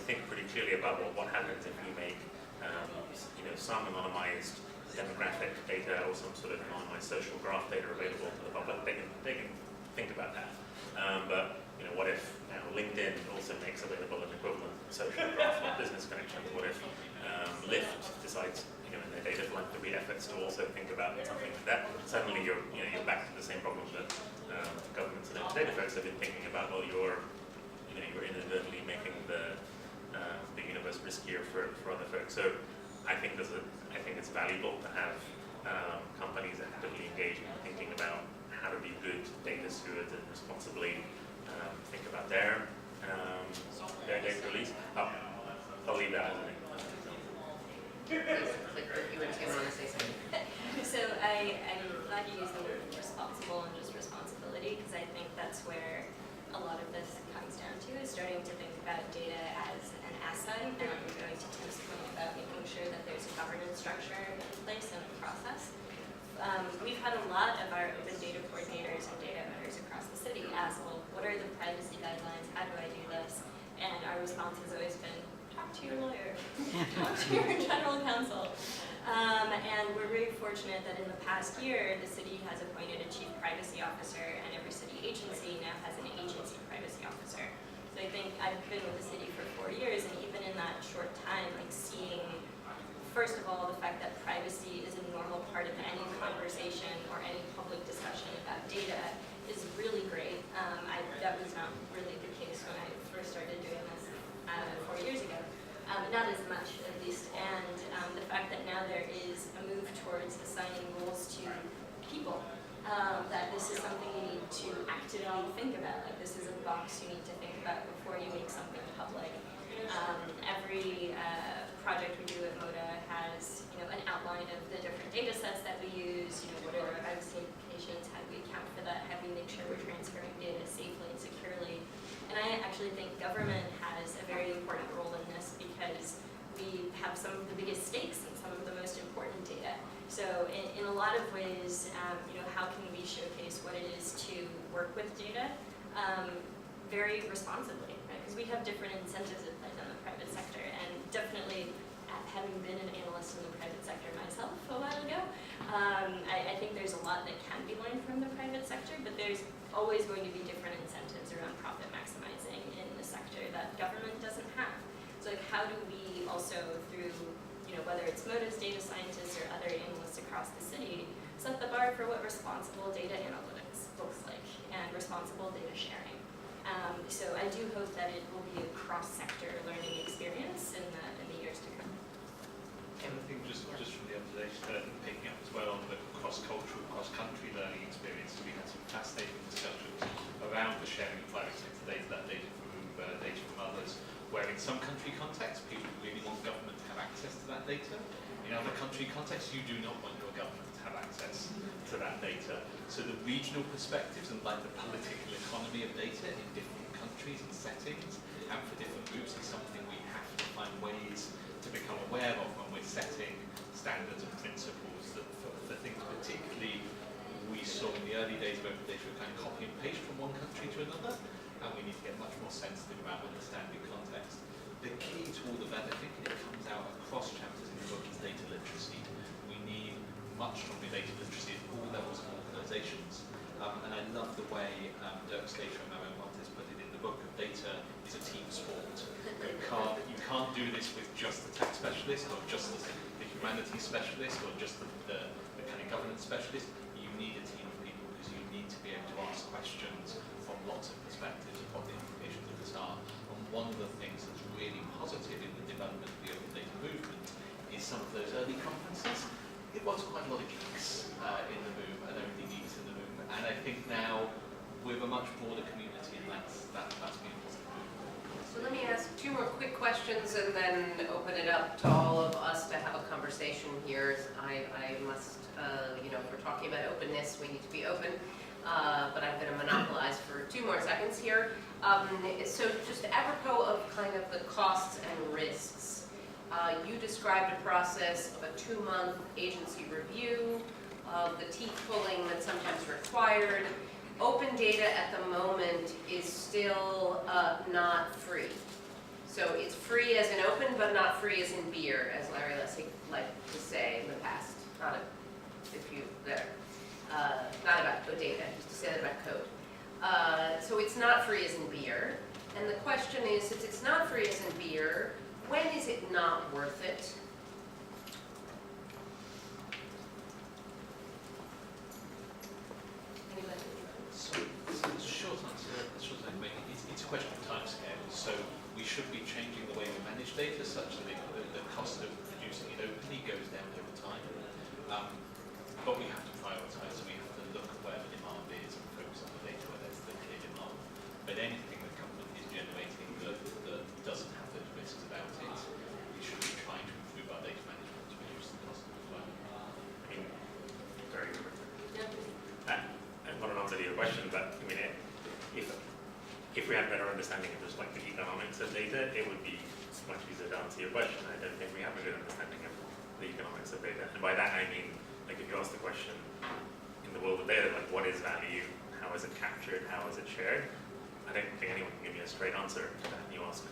think pretty clearly about what happens if you make some anonymized demographic data or some sort of anonymized social graph data available to the public. They can think about that. But what if LinkedIn also makes available an equivalent social graph on business connections? What if Lyft decides in their data philanthropy efforts to also think about something like that? Suddenly you're back to the same problem that governments and data folks have been thinking about. Well, you're inadvertently making the universe riskier for other folks. So I think it's valuable to have companies actively engaged in thinking about how to be good data stewards and responsibly think about their data release. I'll leave that as an example. You and Tim want to say something? So I'm glad you used the word responsible and just responsibility, because I think that's where a lot of this comes down to, is starting to think about data as an asset, and going to Tim's point about making sure that there's a governance structure in place and a process. We've had a lot of our open data coordinators and data owners across the city ask, well, what are the privacy guidelines? How do I do this? And our response has always been, talk to your lawyer, talk to your general counsel. And we're very fortunate that in the past year, the city has appointed a chief privacy officer, and every city agency now has an agency privacy officer. So I think I've been with the city for 4 years, and even in that short time, seeing, first of all, the fact that privacy is a normal part of any conversation or any public discussion about data is really great. That was not really the case when I first started doing this 4 years ago. Not as much, at least. And the fact that now there is a move towards assigning roles to people, that this is something you need to actively think about. This is a box you need to think about before you make something public. Every project we do at MODA has an outline of the different data sets that we use, what are the privacy implications applications? How do we account for that? How do we make sure we're transferring data safely and securely? And I actually think government has a very important role in this because we have some of the biggest stakes and some of the most important data. So in a lot of ways, how can we showcase what it is to work with data very responsibly, right? Because we have different incentives in place in the private sector, and definitely having been an analyst in the private sector myself a while ago, I think there's a lot that can be learned from the private sector, but there's always going to be different incentives around profit maximizing in the sector that government doesn't have. So like, how do we also, through whether it's Motives data scientists or other analysts across the city, set the bar for what responsible data analytics looks like and responsible data sharing. So I do hope that it will be a cross-sector learning experience in the years to come. And I think just from the observation, picking up as well on the cross-cultural, cross-country learning experience, we had some fascinating discussions around the sharing of private sector data, that data from others, where in some country contexts, people really want government to have access to that data. In other country contexts, you do not want your government to have access to that data. So the regional perspectives and like the political economy of data in different countries and settings and for different groups is something we have to find ways to become aware of when we're setting standards and principles that for things particularly we saw in the early days of open data were kind of copy and paste from one country to another, and we need to get much more sensitive about understanding context. The key to all of that, I think, it comes out across chapters in the book, is data literacy. We need much stronger data literacy at all levels of organisations. And I love the way Dirk Slater and Marion Montes put it in the book, of data is a team sport. You can't do this with just the tax specialist or just the humanities specialist or just the kind of governance specialist. You need a team of people because you need to be able to ask questions from lots of perspectives of what the implications of this are. And one of the things that's really positive in the development of the open data movement is some of those early conferences. It was quite a lot of geeks in the room and only geeks in the room. And I think now we're a much broader community, and that's been important. So let me ask two more quick questions and then open it up to all of us to have a conversation here. I must, if we're talking about openness, we need to be open. But I'm going to monopolize for 2 more seconds here. So just apropos of kind of the costs and risks, you described a process of a 2-month agency review, of the teeth pulling that's sometimes required. Open data at the moment is still not free. So it's free as in open, but not free as in beer, as Larry Lessig liked to say in the past. Not about code data, just to say that about code. So it's not free as in beer. And the question is, since it's not free as in beer, when is it not worth it? Anybody? So the short answer, it's a question of timescale. So we should be changing the way we manage data such that the cost of producing it openly goes down over time. But we have to prioritize, so we have to look at where the demand is and focus on the data where there's the clear demand. But anything the company is generating that doesn't have those risks about it, we should be trying to improve our data management to reduce the cost as well. I mean, very good. Yeah. And not an answer to your question, but I mean, if we had a better understanding of just like the economics of data, it would be much easier to answer your question. I don't think we have a good understanding of the economics of data. And by that I mean, like if you ask the question in the world of data, like what is value, how is it captured, how is it shared, I don't think anyone can give you a straight answer to that. You ask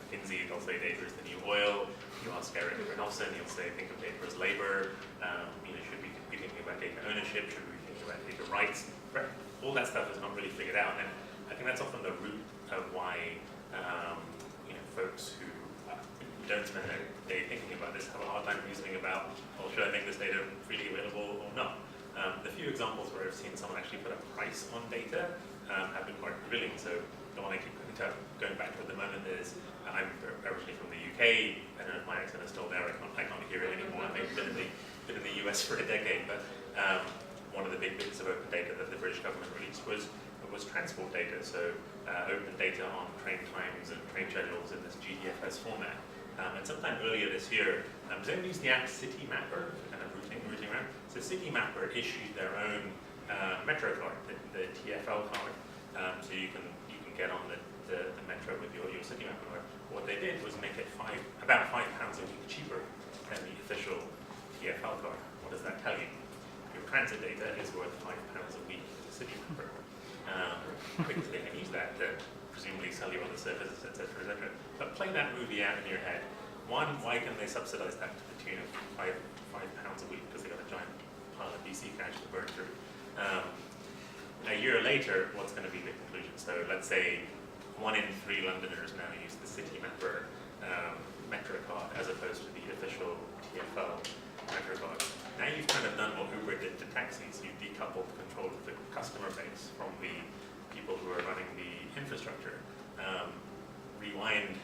McKinsey, they'll say data is the new oil. You ask Eric Bernhoefsen, he'll say think of data as labor. Should we be thinking about data ownership? Should we be thinking about data rights? Right. All that stuff is not really figured out, and I think that's often the root of why folks who don't spend their day thinking about this have a hard time reasoning about, well, should I make this data freely available or not? The few examples where I've seen someone actually put a price on data have been quite revealing. So the one I keep going back to at the moment is, I'm originally from the UK. I don't know if my accent is still there. I can't hear it anymore. I've been in the US for a decade. But one of the big bits of open data that the British government released was transport data. So open data on train times and train schedules in this GDFS format. And sometime earlier this year, does anyone use the app Citymapper for kind of routing around? So Citymapper issued their own Metro card, the TfL card, so you can get on the Metro with your Citymapper card. What they did was make it about £5 a week cheaper than the official TfL card. What does that tell you? Your transit data is worth £5 a week to the Citymapper, because they can use that to presumably sell you other services, etc., etc. But play that movie out in your head. One, why can they subsidize that to the tune of £5 a week? Because they've got a giant pile of BC cash to burn through. A year later, what's going to be the conclusion? So let's say 1 in 3 Londoners now use the Citymapper Metro card as opposed to the official TfL Metro card. Now you've kind of done what Uber did to taxis. You've decoupled control of the customer base from the people who are running the infrastructure. Rewind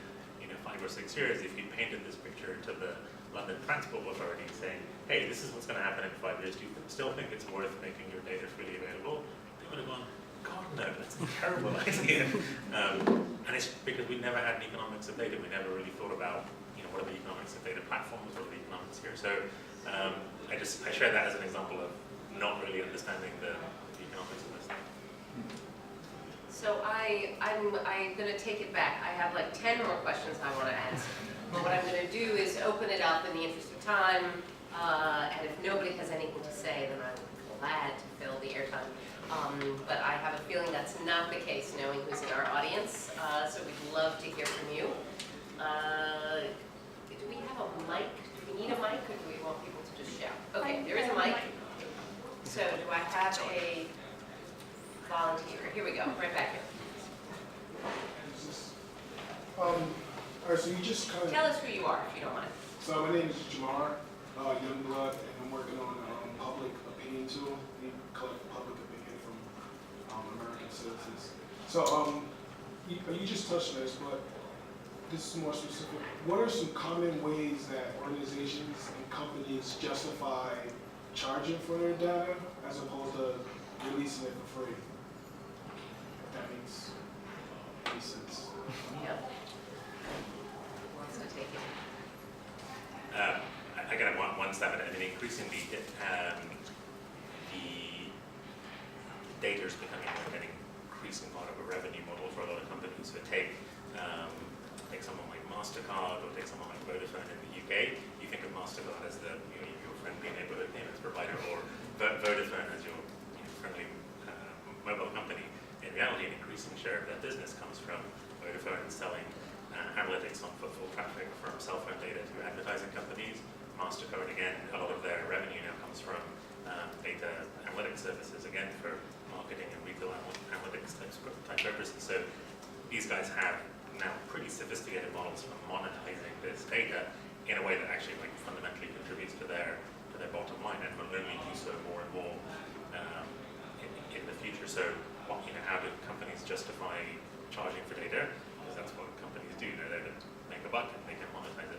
5 or 6 years, if you painted this picture to the London Transport Authority saying, hey, this is what's going to happen in 5 years, do you still think it's worth making your data freely available? They would have gone, God no, that's a terrible idea. And it's because we never had an economics of data. We never really thought about, what are the economics of data platforms, what are the economics here. So I share that as an example of not really understanding the economics of this. So I'm going to take it back. I have like 10 more questions I want to ask. But what I'm going to do is open it up in the interest of time. And if nobody has anything to say, then I'm glad to fill the airtime. But I have a feeling that's not the case, knowing who's in our audience. So we'd love to hear from you. Do we have a mic? Do we need a mic, or do we want people to just shout? Okay, there is a mic. So do I have a volunteer? Here we go, right back here. All right, so you just kind of... Tell us who you are, if you don't mind. So my name is Jamar Youngblood, and I'm working on a public opinion tool. We collect public opinion from American citizens. So you just touched on this, but this is more specific. What are some common ways that organizations and companies justify charging for their data as opposed to releasing it for free? If that makes any sense. Yep. Who wants to take it? I got one stab at it. I mean, increasingly, the data is becoming an increasing part of a revenue model for a lot of companies. So take someone like MasterCard or take someone like Vodafone in the UK. You think of MasterCard as your friendly neighborhood payments provider, or Vodafone as your friendly mobile company. In reality, an increasing share of their business comes from Vodafone selling analytics on footfall traffic from cell phone data to advertising companies. MasterCard, again, a lot of their revenue now comes from data analytics services, again, for marketing and retail analytics type purposes. So these guys have now pretty sophisticated models for monetizing this data in a way that actually fundamentally contributes to their bottom line, and will only do so more and more in the future. So how do companies justify charging for data? Because that's what companies do. They're there to make a buck and they can monetize it.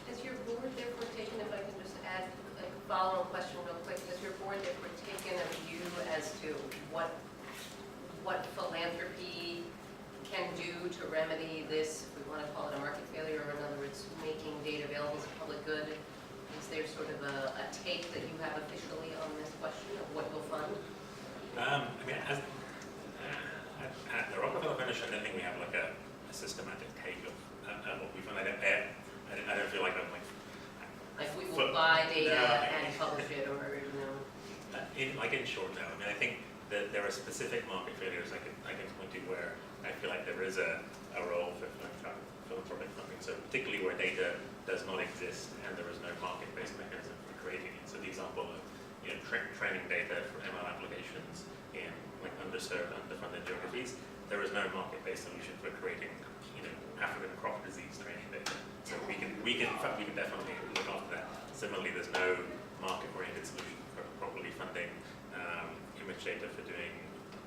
Has your board therefore taken, if I can just add a follow-up question real quick, has your board therefore taken a view as to what philanthropy can do to remedy this, if we want to call it a market failure, or in other words, making data available as a public good? Is there sort of a take that you have officially on this question of what you'll fund? I mean, at the Rockefeller Foundation, I don't think we have like a systematic take of what we fund. I don't feel like I'm like we will buy data and publish it, or in short, no. I mean, I think that there are specific market failures I can point to where I feel like there is a role for philanthropic funding. So particularly where data does not exist and there is no market-based mechanism for creating it. So the example of training data for ML applications in underserved, underfunded geographies, there is no market-based solution for creating African crop disease training data. So we can definitely look after that. Similarly, there's no market-oriented solution for properly funding image data for doing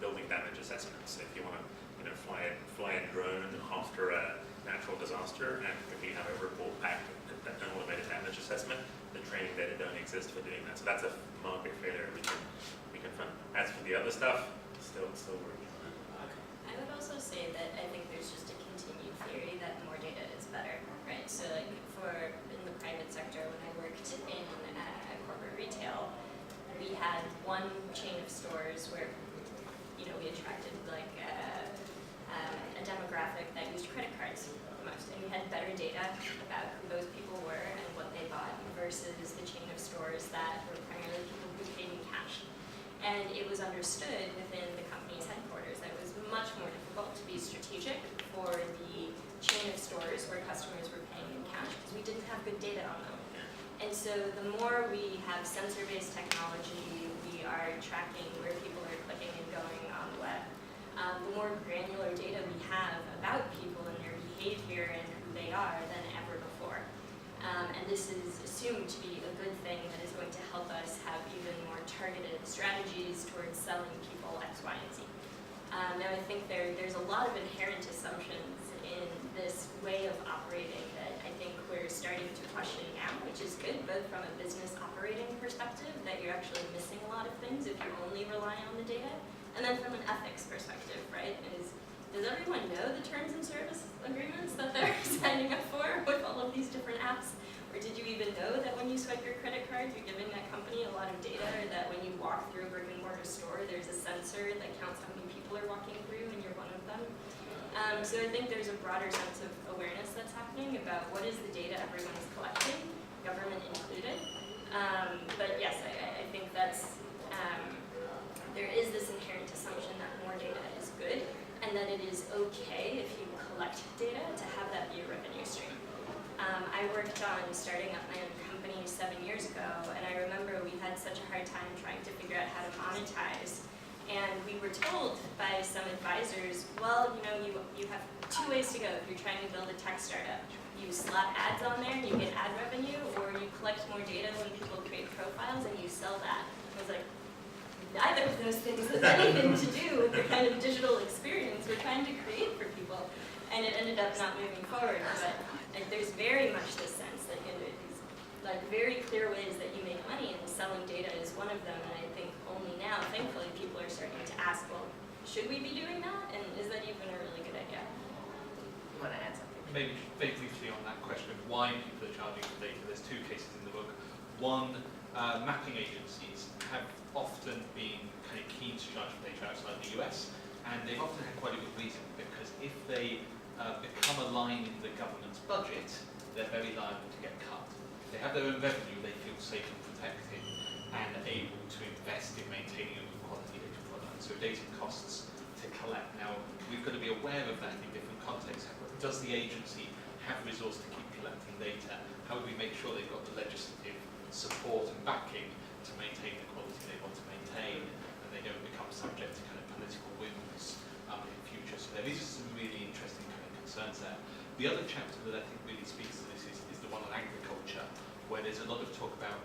building damage assessments. If you want to fly a drone after a natural disaster and quickly have a report back, an automated damage assessment, the training data don't exist for doing that. So that's a market failure we can fund. As for the other stuff, still working on that. I would also say that I think there's just a continued theory that more data is better, right? So like in the private sector, when I worked in corporate retail, we had had one chain of stores where, you know, we attracted like a demographic that used credit cards the most, and we had better data about who those people were and what they bought versus the chain of stores that were primarily people who paid in cash. And it was understood within the company's headquarters that it was much more difficult to be strategic for the chain of stores where customers were paying in cash because we didn't have good data on them. And so the more we have sensor-based technology, we are tracking where people are clicking and going on the web, the more granular data we have about people and their behavior and who they are than ever before. And this is assumed to be a good thing that is going to help us have even more targeted strategies towards selling people X, Y, and Z. Now I think there's a lot of inherent assumptions in this way of operating that I think we're starting to question now, which is good, both from a business operating perspective, that you're actually missing a lot of things if you only rely on the data, and then from an ethics perspective, right? Does everyone know the terms and service agreements that they're signing up for with all of these different apps? Or did you even know that when you swipe your credit card, you're giving that company a lot of data, or that when you walk through a brick and mortar store, there's a sensor that counts how many people are walking through and you're one of them? So I think there's a broader sense of awareness that's happening about what is the data everyone is collecting, government included. But yes, I think that's, there is this inherent assumption that more data is good, and that it is okay if you collect data to have that be a revenue stream. I worked on starting up my own company 7 years ago, and I remember we had such a hard time trying to figure out how to monetize. And we were told by some advisors, well, you know, you have two ways to go if you're trying to build a tech startup. You slap ads on there and you get ad revenue, or you collect more data when people create profiles and you sell that. I was like, neither of those things has anything to do with the kind of digital experience we're trying to create for people. And it ended up not moving forward. But like, there's very much this sense that, you know, these like very clear ways that you make money, and selling data is one of them. And I think only now, thankfully, people are starting to ask, well, should we be doing that? And is that even a really good idea? You want to add something? Maybe very briefly on that question of why people are charging for data. There's two cases in the book. One, mapping agencies have often been kind of keen to charge for data outside the US, and they've often had quite a good reason, because if they become aligned in the government's budget, they're very liable to get cut. If they have their own revenue, they feel safe and protected and able to invest in maintaining a good quality data product. So data costs to collect. Now, we've got to be aware of that in different contexts. Does the agency have resource to keep collecting data? How do we make sure they've got the legislative support and backing to maintain the quality they want to maintain, and they don't become subject to kind of political whims in future? So there is some really interesting kind of concerns there. The other chapter that I think really speaks to this is the one on agriculture, where there's a lot of talk about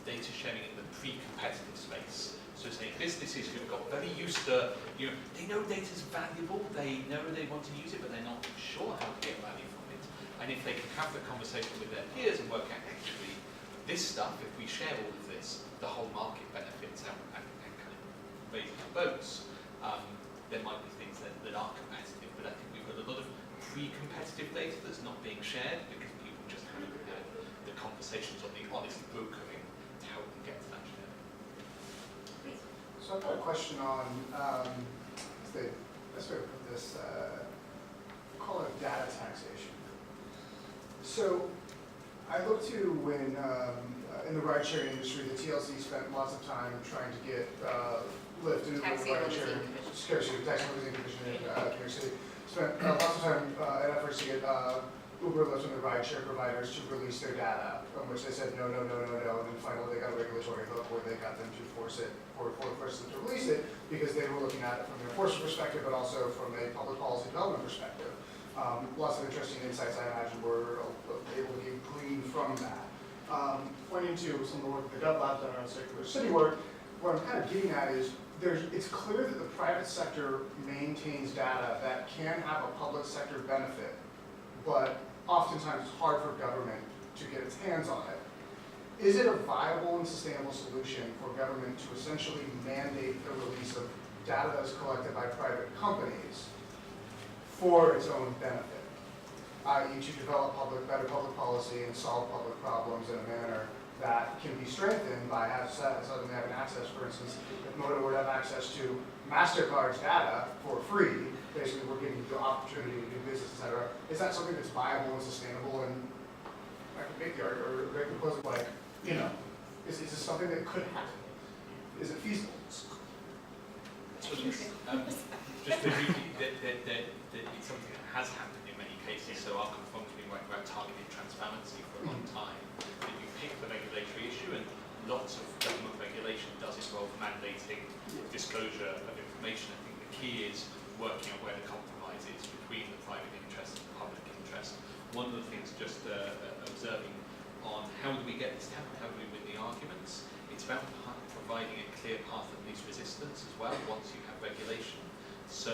data sharing in the pre-competitive space. So saying businesses who've got very used to, you know, they know data's valuable, they know they want to use it, but they're not sure how to get value from it. And if they can have the conversation with their peers and work out, actually, this stuff, if we share all of this, the whole market benefits and kind of raising our boats, there might be things that are competitive, but I think we've got a lot of pre-competitive data that's not being shared because people just haven't had the conversations or the honest brokering to help them get to that share. So I've got a question on, what's the best way to put this, call it data taxation. So I look to when, in the ride-sharing industry, the TLC spent lots of time trying to get Lyft into the Taxi and ride-sharing, Limousine Commission. Taxi and Limousine Commission in New York City. Spent lots of time and efforts to get Uber, Lyft, and the ride-share providers to release their data, on which they said no, and then finally they got a regulatory hook where they got them to force them to release it, because they were looking at it from an enforcement perspective, but also from a public policy development perspective. Lots of interesting insights, I imagine, were able to get gleaned from that. Pointing to some of the work that the GovLab's done around circular city work, what I'm kind of getting at is it's clear that the private sector maintains data that can have a public sector benefit, but oftentimes it's hard for government to get its hands on it. Is it a viable and sustainable solution for government to essentially mandate the release of data that is collected by private companies for its own benefit, i.e. to develop better public policy and solve public problems in a manner that can be strengthened by suddenly having access, for instance, if Moto were to have access to MasterCard's data for free, basically we're giving you the opportunity to do business, et cetera. Is that something that's viable and sustainable? And I can make the argument, or make the proposal like, is this something that could happen? Is it feasible? Just to repeat that it's something that has happened in many cases. So our conform's been working about targeted transparency for a long time. That you pick the regulatory issue, and lots of government regulation does involve mandating disclosure of information. I think the key is working out where the compromise is between the private interest and the public interest. One of the things just observing on how do we get this down, how do we win the arguments, it's about providing a clear path of least resistance as well once you have regulation. So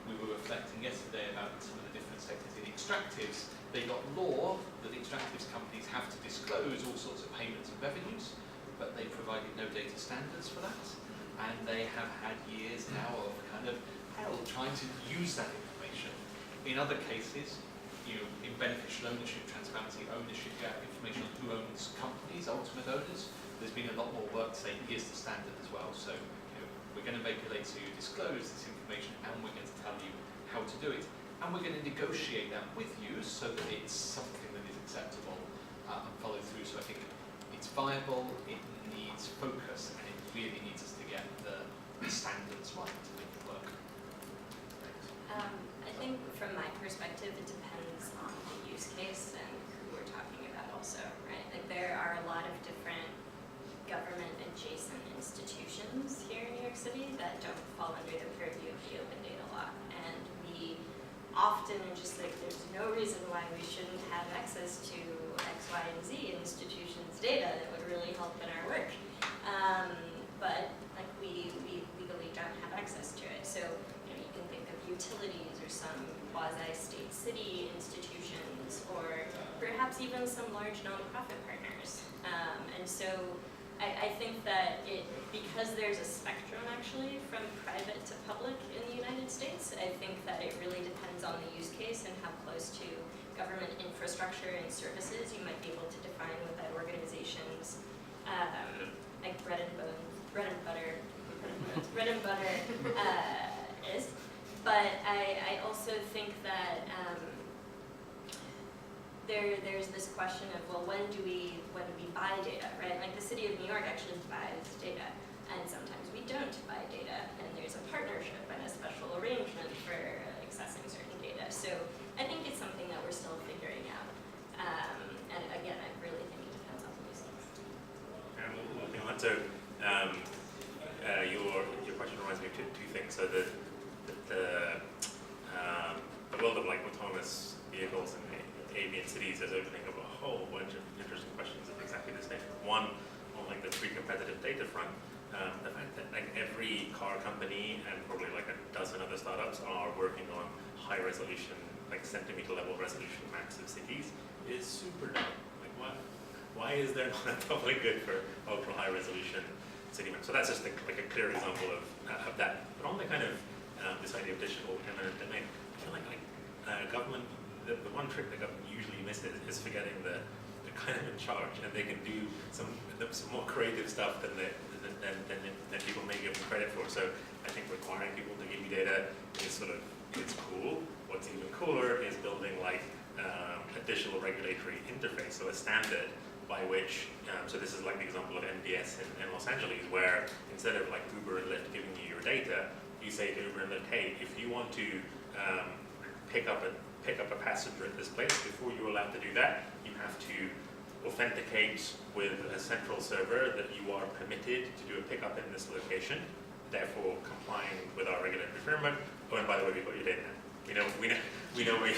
we were reflecting yesterday about some of the different sectors in extractives. They got law that extractives companies have to disclose all sorts of payments and revenues, but they provided no data standards for that. And they have had years now of kind of hell trying to use that information. In other cases, in beneficial ownership, transparency, ownership, you have information on who owns companies, ultimate owners. There's been a lot more work saying here's the standard as well. So we're going to regulate so you disclose this information, and we're going to tell you how to do it. And we're going to negotiate that with you so that it's something that is acceptable and follow through. So I think it's viable, it needs focus, and it really needs us to get the standards right to make it work. I think from my perspective, it depends on the use case and who we're talking about also, right? Like there are a lot of different government adjacent institutions here in New York City that don't fall under the purview of the open data law. And we often are just like, there's no reason why we shouldn't have access to X, Y, and Z institutions' data that would really help in our work. But like we legally don't have access to it. So you can think of utilities or some quasi-state city institutions, or perhaps even some large nonprofit partners. And so I think that because there's a spectrum actually from private to public in the United States, I think that it really depends on the use case and how close to government infrastructure and services you might be able to define what that organization's like bread and butter is. But I also think that there's this question of, well, when do we buy data, right? Like the city of New York actually buys data, and sometimes we don't buy data, and there's a partnership and a special arrangement for accessing certain data. So I think it's something that we're still figuring out. And again, I really think it depends on the use case. Moving on, so your question reminds me of two things. So the world of like autonomous vehicles and avian cities is opening up a whole bunch of interesting questions of exactly this nature. One, on like the pre-competitive data front, the fact that like every car company and probably like a dozen other startups are working on high resolution, like centimeter level resolution maps of cities is super dumb. Like why is there not a public good for ultra high resolution city maps? So that's just like a clear example of that. But on the kind of this idea of digital eminent domain, I feel like government, the one trick that government usually misses is forgetting the kind of in charge, and they can do some more creative stuff than people may give them credit for. So I think requiring people to give you data is it's cool. What's even cooler is building like additional regulatory interface, so a standard by which, so this is like the example of MDS in Los Angeles, where instead of like Uber and Lyft giving you your data, you say to Uber and Lyft, hey, if you want to pick up a passenger at this place, before you're allowed to do that, you have to authenticate with a central server that you are permitted to do a pickup in this location, therefore complying with our regulatory framework. Oh, and by the way, we've got your data now. We know where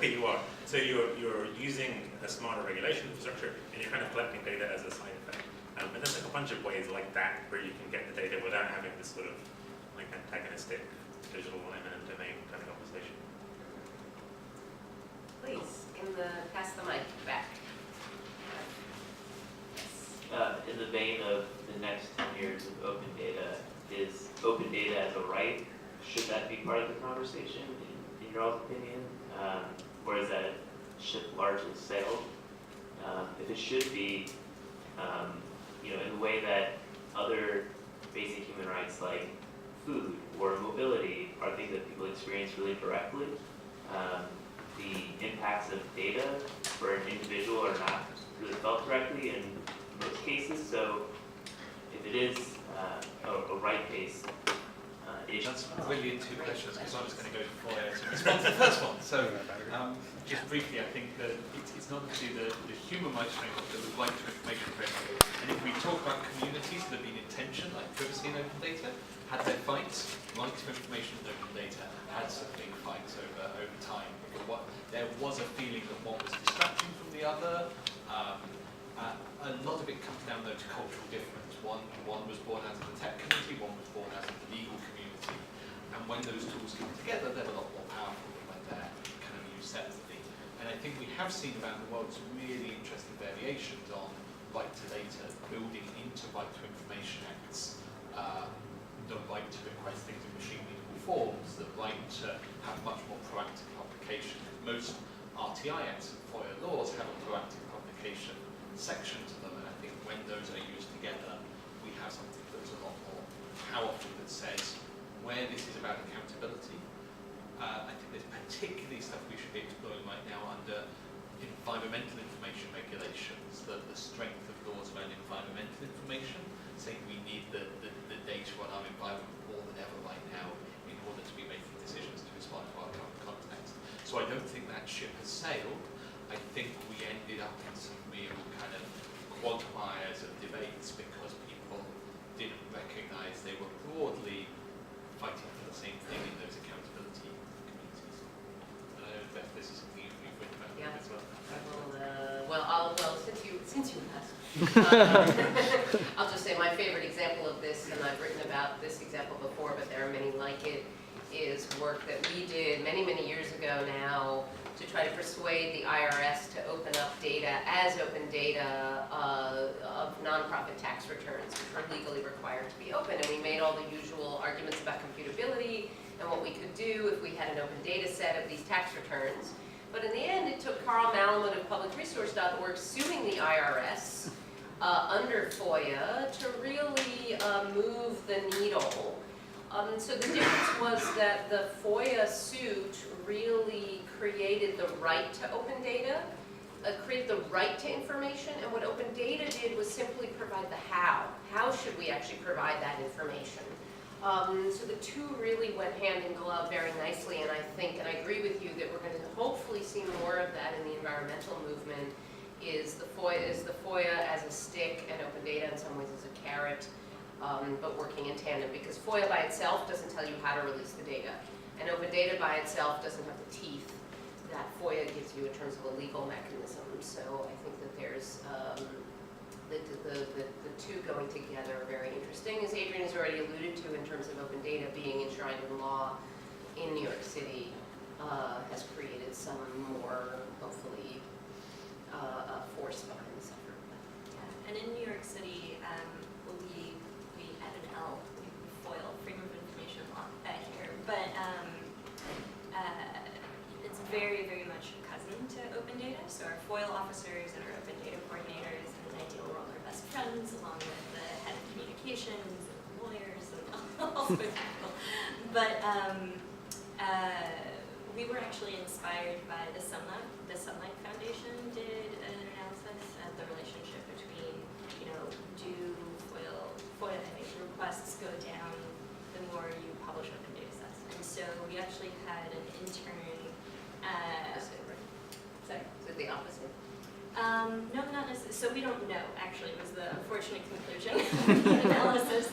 you are. So you're using a smarter regulation infrastructure, and you're kind of collecting data as a side effect. And there's like a bunch of ways like that where you can get the data without having this sort of like antagonistic digital eminent domain kind of conversation. Please, pass the mic back. In the vein of the next 10 years of open data, is open data as a right, should that be part of the conversation, in your all's opinion? Or is that a ship largely sailed? If it should be, you know, in the way that other basic human rights like food or mobility are things that people experience really directly. The impacts of data for an individual are not really felt directly in most cases. So if it is a right-based issue. That's really two questions, because I was going to go for to respond to the first one. So, just briefly, I think that it's not only the human rights framework, but the right to information framework. And if we talk about communities that have been in tension, like privacy and open data, had their fights, right to information and open data had some big fights over time. There was a feeling that one was distracting from the other. A lot of it comes down, though, to cultural difference. One was born out of the tech community, one was born out of the legal community. And when those tools come together, they're a lot more powerful than when they're kind of used separately. And I think we have seen around the world some really interesting variations on right to data, building into right to information acts, the right to request things in machine-readable forms, the right to have much more proactive publication. Most RTI acts and FOIA laws have a proactive publication section to them, and I think when those are used together, we have something that's a lot more powerful that says where this is about accountability. I think there's particularly stuff we should be exploring right now under environmental information regulations, the strength of laws around environmental information, saying we need the data on our environment more than ever right now in order to be making decisions to respond to our current context. So I don't think that ship has sailed. I think we ended up in some real kind of quagmires of debates because people didn't recognise they were broadly fighting for the same thing in those accountability communities. And I know, Beth, this is something you've written about as well. Since you asked, I'll just say my favorite example of this, and I've written about this example before, but there are many like it, is work that we did many, many years ago now to try to persuade the IRS to open up data as open data of nonprofit tax returns, which were legally required to be open. And we made all the usual arguments about computability and what we could do if we had an open data set of these tax returns. But in the end, it took Carl Malamud of publicresource.org suing the IRS under FOIA to really move the needle. So the difference was that the FOIA suit really created the right to open data, created the right to information, and what open data did was simply provide the how. How should we actually provide that information? So the two really went hand in glove very nicely, and I think, and I agree with you, that we're going to hopefully see more of that in the environmental movement, is the FOIA as a stick and open data in some ways as a carrot, but working in tandem, because FOIA by itself doesn't tell you how to release the data, and open data by itself doesn't have the teeth that FOIA gives you in terms of a legal mechanism. So I think that there's the two going together are very interesting, as Adrian has already alluded to in terms of open data being enshrined in law in New York City, has created some more, hopefully, force behind this effort. Yeah. And in New York City, we have an L, FOIL, Freedom of Information Law, here, but it's very, very much cousin to open data. So our FOIL officers and our open data coordinators in an ideal world are best friends, along with the head of communications and lawyers and all sorts of people. But we were actually inspired by the Sunlight. The Sunlight Foundation did an analysis of the relationship between, do FOIA requests go down the more you publish open data sets. And so we actually had an intern. Sorry? Is it the opposite? No, not necessarily. So we don't know, actually, was the unfortunate conclusion of the analysis.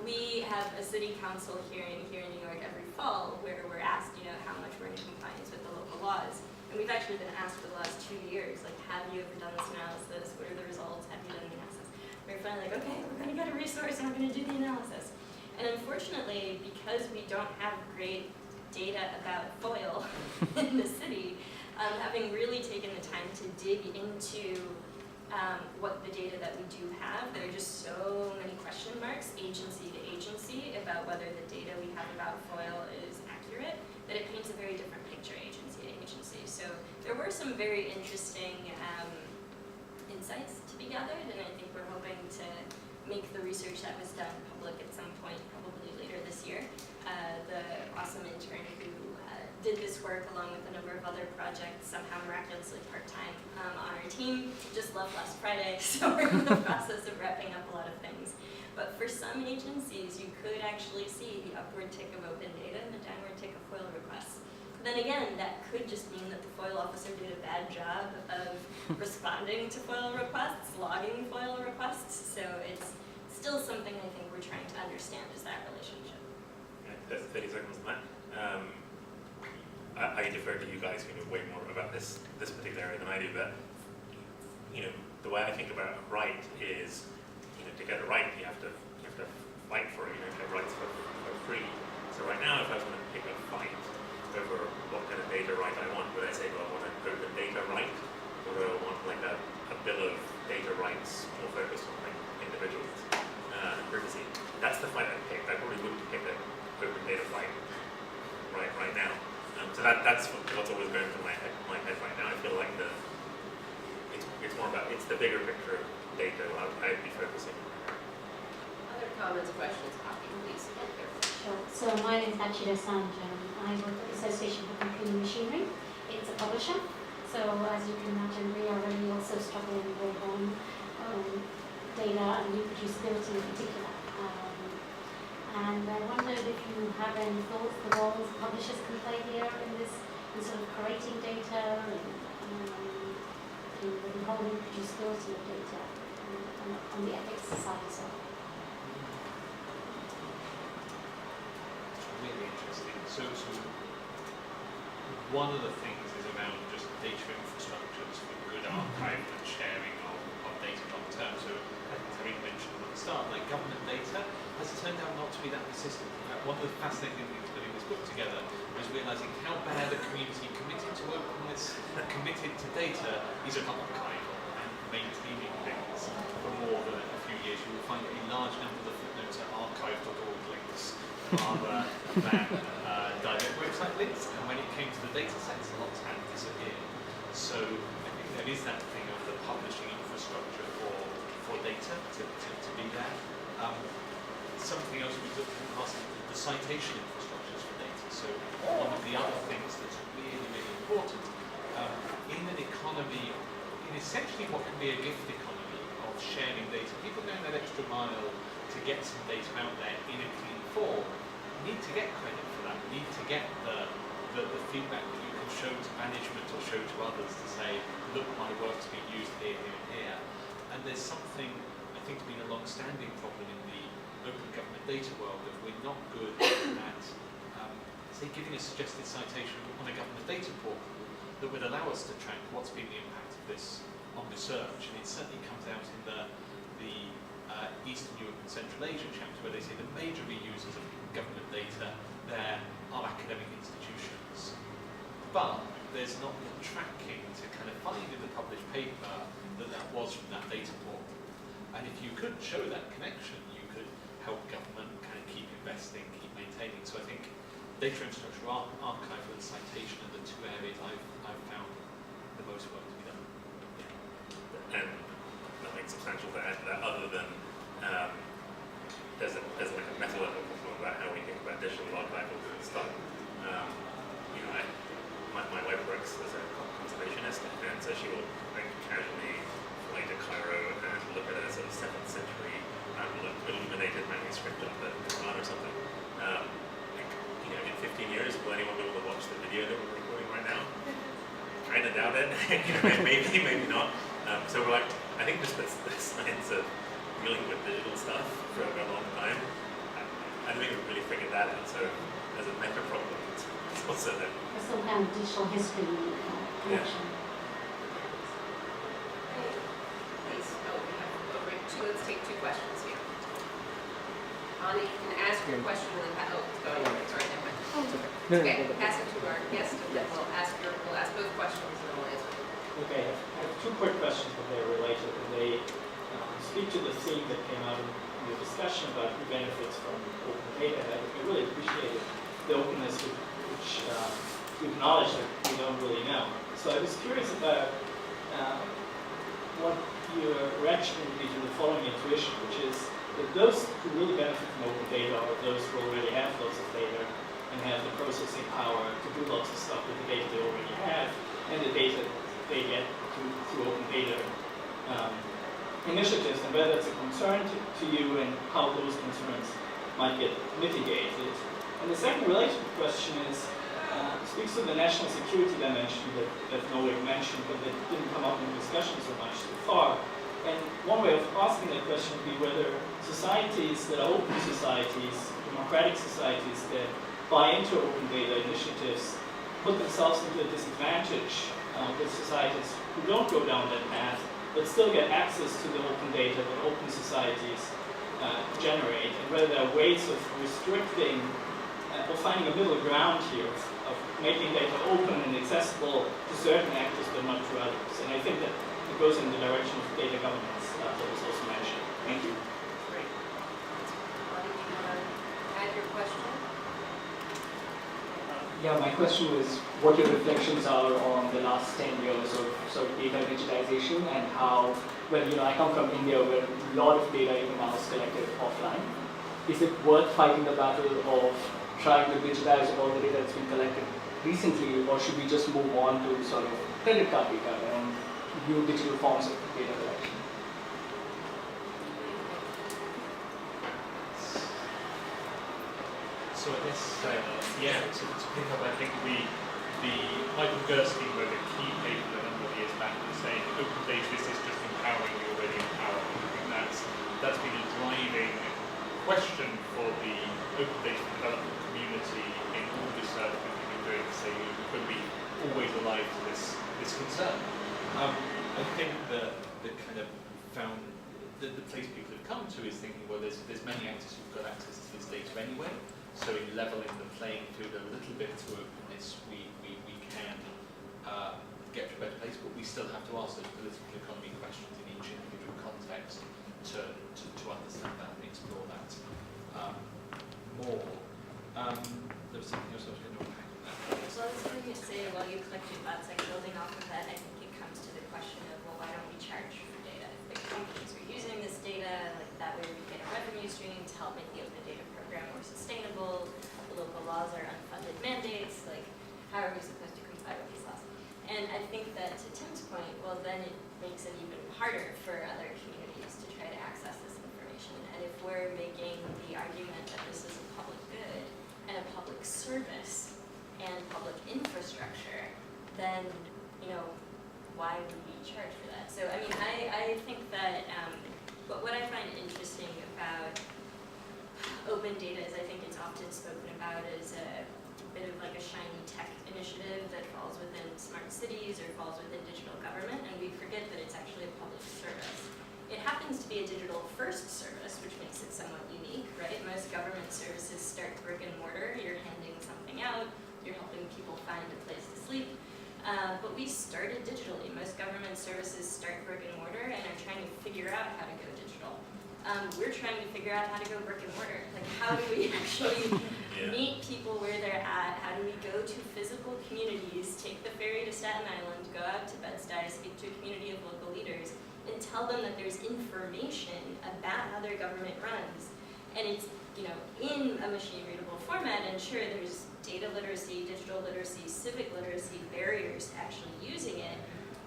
We have a city council hearing here in New York every fall where we're asked, how much we're in compliance with the local laws. And we've actually been asked for the last 2 years, like, have you ever done this analysis? What are the results? Have you done the analysis? We're finally like, okay, we're going to get a resource and we're going to do the analysis. And unfortunately, because we don't have great data about FOIL in the city, having really taken the time to dig into what the data that we do have, there are just so many question marks, agency to agency, about whether the data we have about FOIL is accurate, that it paints a very different picture agency to agency. So there were some very interesting insights to be gathered gathered, and I think we're hoping to make the research that was done public at some point, probably later this year. The awesome intern who did this work along with a number of other projects, somehow miraculously part-time on our team, just left last Friday, so we're in the process of wrapping up a lot of things. But for some agencies, you could actually see the upward tick of open data and the downward tick of FOIL requests. Then again, that could just mean that the FOIL officer did a bad job of responding to FOIL requests, logging FOIL requests, so it's still something I think we're trying to understand is that relationship. 30 seconds on that. I defer to you guys who know way more about this particular area than I do, but the way I think about right is, to get it right, you have to fight for it. You don't get rights for free. So right now, if I was going to pick a fight over what kind of data right I want, would I say, well, I want an open data right, or do I want like a bill of data rights more focused on like individuals and privacy? That's the fight I'd pick. I probably wouldn't pick an open data fight right now. So that's what's always going through my head right now. I feel like it's more about, it's the bigger picture of data I'd be focusing on. Other comments, questions, Poppy, please. Sure. So my name is Achida Sanjan. I work at the Association for Computing Machinery. It's a publisher. So as you can imagine, we are really also struggling with data and reproducibility in particular. And I wondered if you have any thoughts the roles publishers can play here in this, in sort of creating data and the whole reproducibility of data and on the ethics side as well. Really interesting. So one of the things is around just data infrastrucures for good archive and sharing of data long term. So I think Tariq mentioned at the start, like government data has turned out not to be that persistent. One of the fascinating things putting this book together was realizing how bad a community committed to openness, committed to data, is an archive and maintaining things for more than a few years. You will find a large number of the footnotes are archive.org links rather than direct website links. And when it came to the data sets, lots had disappeared. So I think there is that thing of the publishing infrastructure for data to be there. Something else we looked at in the past is the citation infrastructures for data. So one of the other things that's really, really important in an economy, in essentially what can be a gift economy of sharing data, people going that extra mile to get some data out there in a clean form need to get credit for that, need to get the feedback that you can show to management or show to others to say, look, my work's being used here, here, and here. And there's something, I think, has been a long-standing problem in the open government data world that we're not good at, say, giving a suggested citation on a government data portal that would allow us to track what's been the impact of this on research. And it certainly comes out in the Eastern Europe and Central Asia chapter, where they say the major reusers of government data there are academic institutions. But there's not the tracking to kind of find in the published paper that was from that data portal. And if you could show that connection, you could help government kind of keep investing, keep maintaining. So I think data infrastructure, archival and citation are the two areas I've found the most work to be done. And nothing substantial to add to that other than there's like a meta level about how we think about digital archival stuff. My wife works as a conservationist, and so she will like casually fly to Cairo and look at a sort of 7th century illuminated manuscript of the Quran or something. In 15 years, will anyone be able to watch the video that we're recording right now? Kind of doubt it. Maybe not. So we're like, I think just the science of dealing with digital stuff for a long time, I don't think we've really figured that out. So as a meta problem, it's also there. There's some kind of digital history connection. Please, we have over two. Let's take two questions here. Ani, you can ask your question and then it's going on. Sorry, never mind. Okay, pass it to our guest and then we'll ask both questions and then we'll answer. Okay, I have two quick questions, but they're related, and they speak to the theme that came out in your discussion about the benefits from open data. I really appreciated the openness with which you acknowledge that we don't really know. So I was curious about what your reaction would be to the following intuition, which is that those who really benefit from open data are those who already have lots of data and have the processing power to do lots of stuff with the data they already have and the data they get through open data initiatives, and whether that's a concern to you and how those concerns might get mitigated. And the second related question is, speaks to the national security dimension that Noé mentioned, but that didn't come up in the discussion so much so far. And one way of asking that question would be whether societies that are open societies, democratic societies that buy into open data initiatives, put themselves into a disadvantage with societies who don't go down that path, but still get access to the open data that open societies generate, and whether there are ways of restricting or finding a middle ground here of making data open and accessible to certain actors but not to others. And I think that it goes in the direction of data governance that was also mentioned. Thank you. Great. Audie, do you want to add your question? Yeah, my question was what your reflections are on the last 10 years of sort of data digitization and how, well, I come from India where a lot of data even now is collected offline. Is it worth fighting the battle of trying to digitize all the data that's been collected recently, or should we just move on to sort of credit card data and new digital forms of data collection? So I guess, to pick up, I think the Michael Gursky wrote a key paper a number of years back saying open data is just empowering the already empowered. I think that's been a driving question for the open data development community in all this research we've been doing to say we could be always alive to this concern. I think the kind of found the place people have come to is thinking, well, there's many actors who've got access to this data anyway. So in leveling the playing field a little bit to openness, we can get to a better place, but we still have to ask those political economy questions in each individual context to understand that and explore that more. There was something else I was going to unpack on that. So I was going to say, while you collected thoughts, like building off of that, I think it comes to the question of, well, why don't we charge for data? If big companies are using this data, like that way we get a revenue stream to help make the open data program more sustainable. The local laws are unfunded mandates. Like, how are we supposed to comply with these laws? And I think that to Tim's point, well, then it makes it even harder for other communities to try to access this information. And if we're making the argument that this is a public good and a public service and public infrastructure, then, why would we charge for that? So, I mean, I think that, but what I find interesting about open data is I think it's often spoken about as a bit of like a shiny tech initiative that falls within smart cities or falls within digital government, and we forget that it's actually a public service. It happens to be a digital first service, which makes it somewhat unique, right? Most government services start brick and mortar. You're handing something out, you're helping people find a place to sleep. But we started digitally. Most government services start brick and mortar and are trying to figure out how to go digital. We're trying to figure out how to go brick and mortar. Like, how do we actually meet people where they're at? How do we go to physical communities, take the ferry to Staten Island, go out to Bed-Stuy, speak to a community of local leaders, and tell them that there's information about how their government runs. And it's, in a machine-readable format, and sure, there's data literacy, digital literacy, civic literacy barriers to actually using it,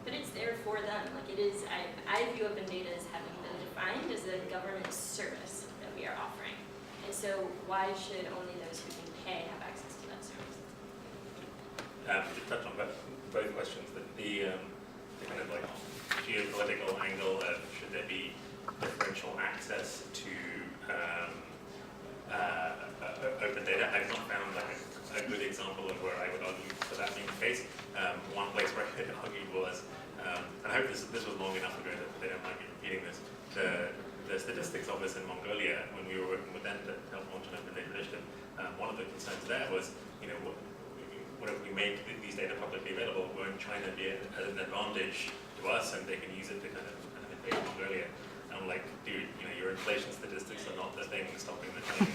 but it's there for them. Like, it is, I view open data as having been defined as a government service that we are offering. And so why should only those who can pay have access to that service? To touch on both questions, the kind of like geopolitical angle of should there be differential access to open data, I've not found a good example of where I would argue for that being the case. One place where I could argue was, and I hope this was long enough ago that they don't mind me repeating this, the statistics office in Mongolia, when we were working with them to help launch an open data initiative, one of the concerns there was, what if we make these data publicly available, won't China be at an advantage to us and they can use it to kind of invade Mongolia? And I'm like, dude, your inflation statistics are not the thing stopping the Chinese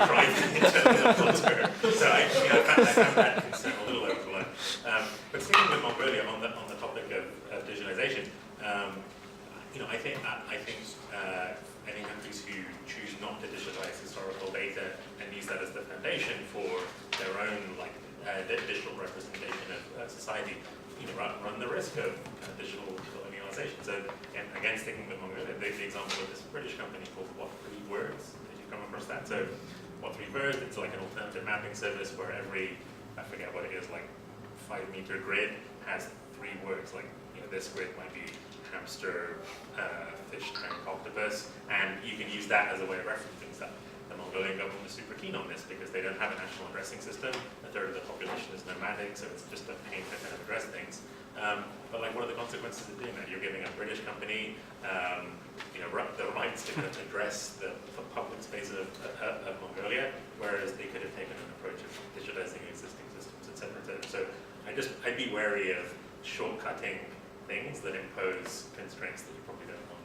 trying to enter. So I found that concern a little overblown. But sticking with Mongolia on the topic of digitization, I think countries who choose not to digitize historical data and use that as the foundation for their own digital representation of society, run the risk of digital colonialization. So again, sticking with Mongolia, the example of this British company called What3Words. Did you come across that? So What3Words, it's like an alternative mapping service where every, I forget what it is, like 5-meter grid has 3 words. Like, this grid might be hamster, fish tank, octopus, and you can use that as a way of referencing stuff. The Mongolian government is super keen on this because they don't have a national addressing system. A third of the population is nomadic, so it's just a pain to kind of address things. But what are the consequences of doing that? You're giving a British company, the rights to kind of address the public space of Mongolia, whereas they could have taken an approach of digitizing existing systems, et cetera, et cetera. So I'd be wary of shortcutting things that impose constraints that you probably don't want.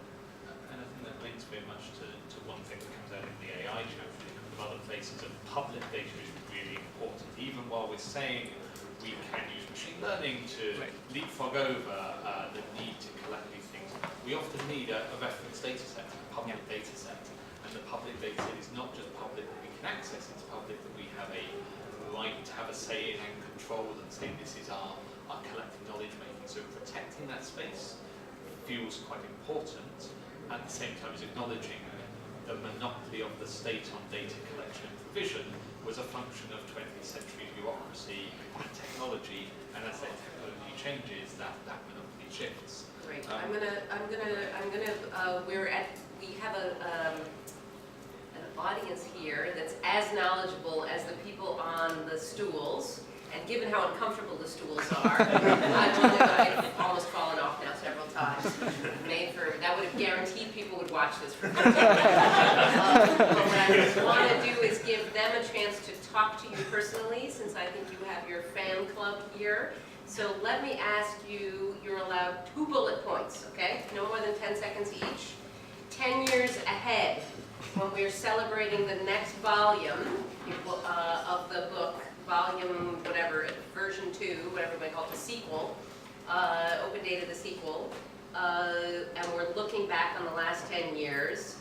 And I think that links very much to one thing that comes out in the AI chapter, in a couple of other places, of public data is really important. Even while we're saying we can use machine learning to leapfrog over the need to collect these things, we often need a reference data set, a public data set. And the public data set is not just public that we can access, it's public that we have a right to have a say in and control and say this is our collective knowledge making. So protecting that space feels quite important, at the same time as acknowledging the monopoly of the state on data collection and provision was a function of 20th century bureaucracy and technology, and as that technology changes, that monopoly shifts. Great. We have an audience here that's as knowledgeable as the people on the stools. And given how uncomfortable the stools are, I've almost fallen off now several times. That would have guaranteed people would watch this for 15 minutes. But what I want to do is give them a chance to talk to you personally, since I think you have your fan club here. So let me ask you, you're allowed 2 bullet points, okay? No more than 10 seconds each. 10 years ahead, when we're celebrating the next volume of the book, volume, whatever, version 2, whatever we call it, the sequel, Open Data, the sequel, and we're looking back on the last 10 years,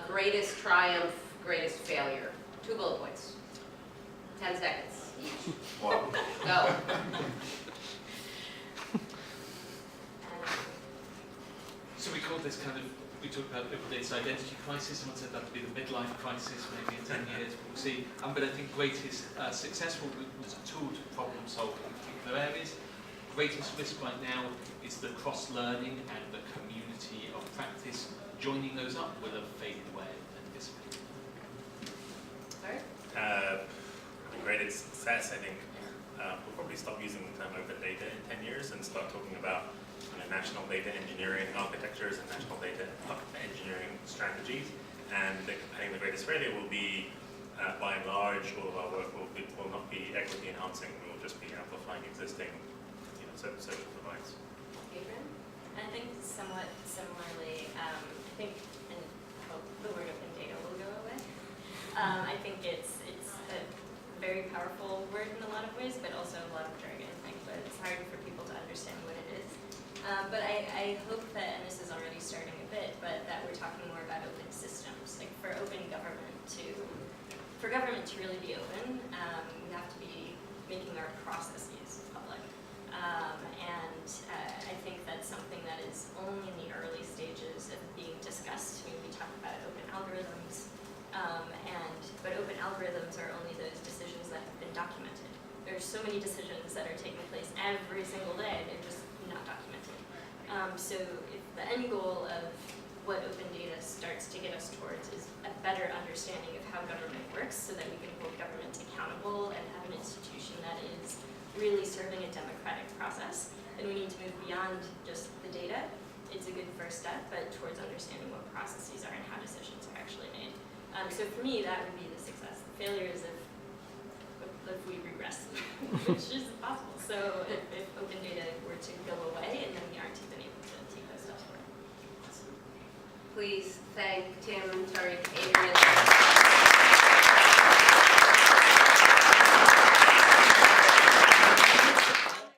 greatest triumph, greatest failure. 2 bullet points. 10 seconds each. Wow. Go. So we called this we talked about this identity crisis, someone said that would be the midlife crisis, maybe in 10 years, we'll see. But I think greatest successful was a tool to problem solve in particular areas. Greatest risk right now is the cross-learning and the community of practice. Joining those up will have faded away and dissipated. Sorry? The greatest success, I think, we'll probably stop using the term open data in 10 years and start talking about national data engineering architectures and national data engineering strategies. And I think the greatest failure will be, by and large, all of our work will not be equity enhancing. We will just be amplifying existing social divides. Adrian? I think somewhat similarly, I think, and hope the word open data will go away. I think it's a very powerful word in a lot of ways, but also a lot of jargon. But it's hard for people to understand what it is. But I hope that, and this is already starting a bit, but that we're talking more about open systems. Like for government to really be open, we have to be making our processes public. And I think that's something that is only in the early stages of being discussed. We talk about open algorithms, but open algorithms are only those decisions that have been documented. There's so many decisions that are taking place every single day, they're just not documented. So if the end goal of what open data starts to get us towards is a better understanding of how government works so that we can hold government accountable and have an institution that is really serving a democratic process, then we need to move beyond just the data. It's a good first step, but towards understanding what processes are and how decisions are actually made. So for me, that would be the success. The failure is if we regress, which is possible. So if open data were to go away and then we aren't even able to take those steps forward. Please thank Tim, Tariq, Adrian.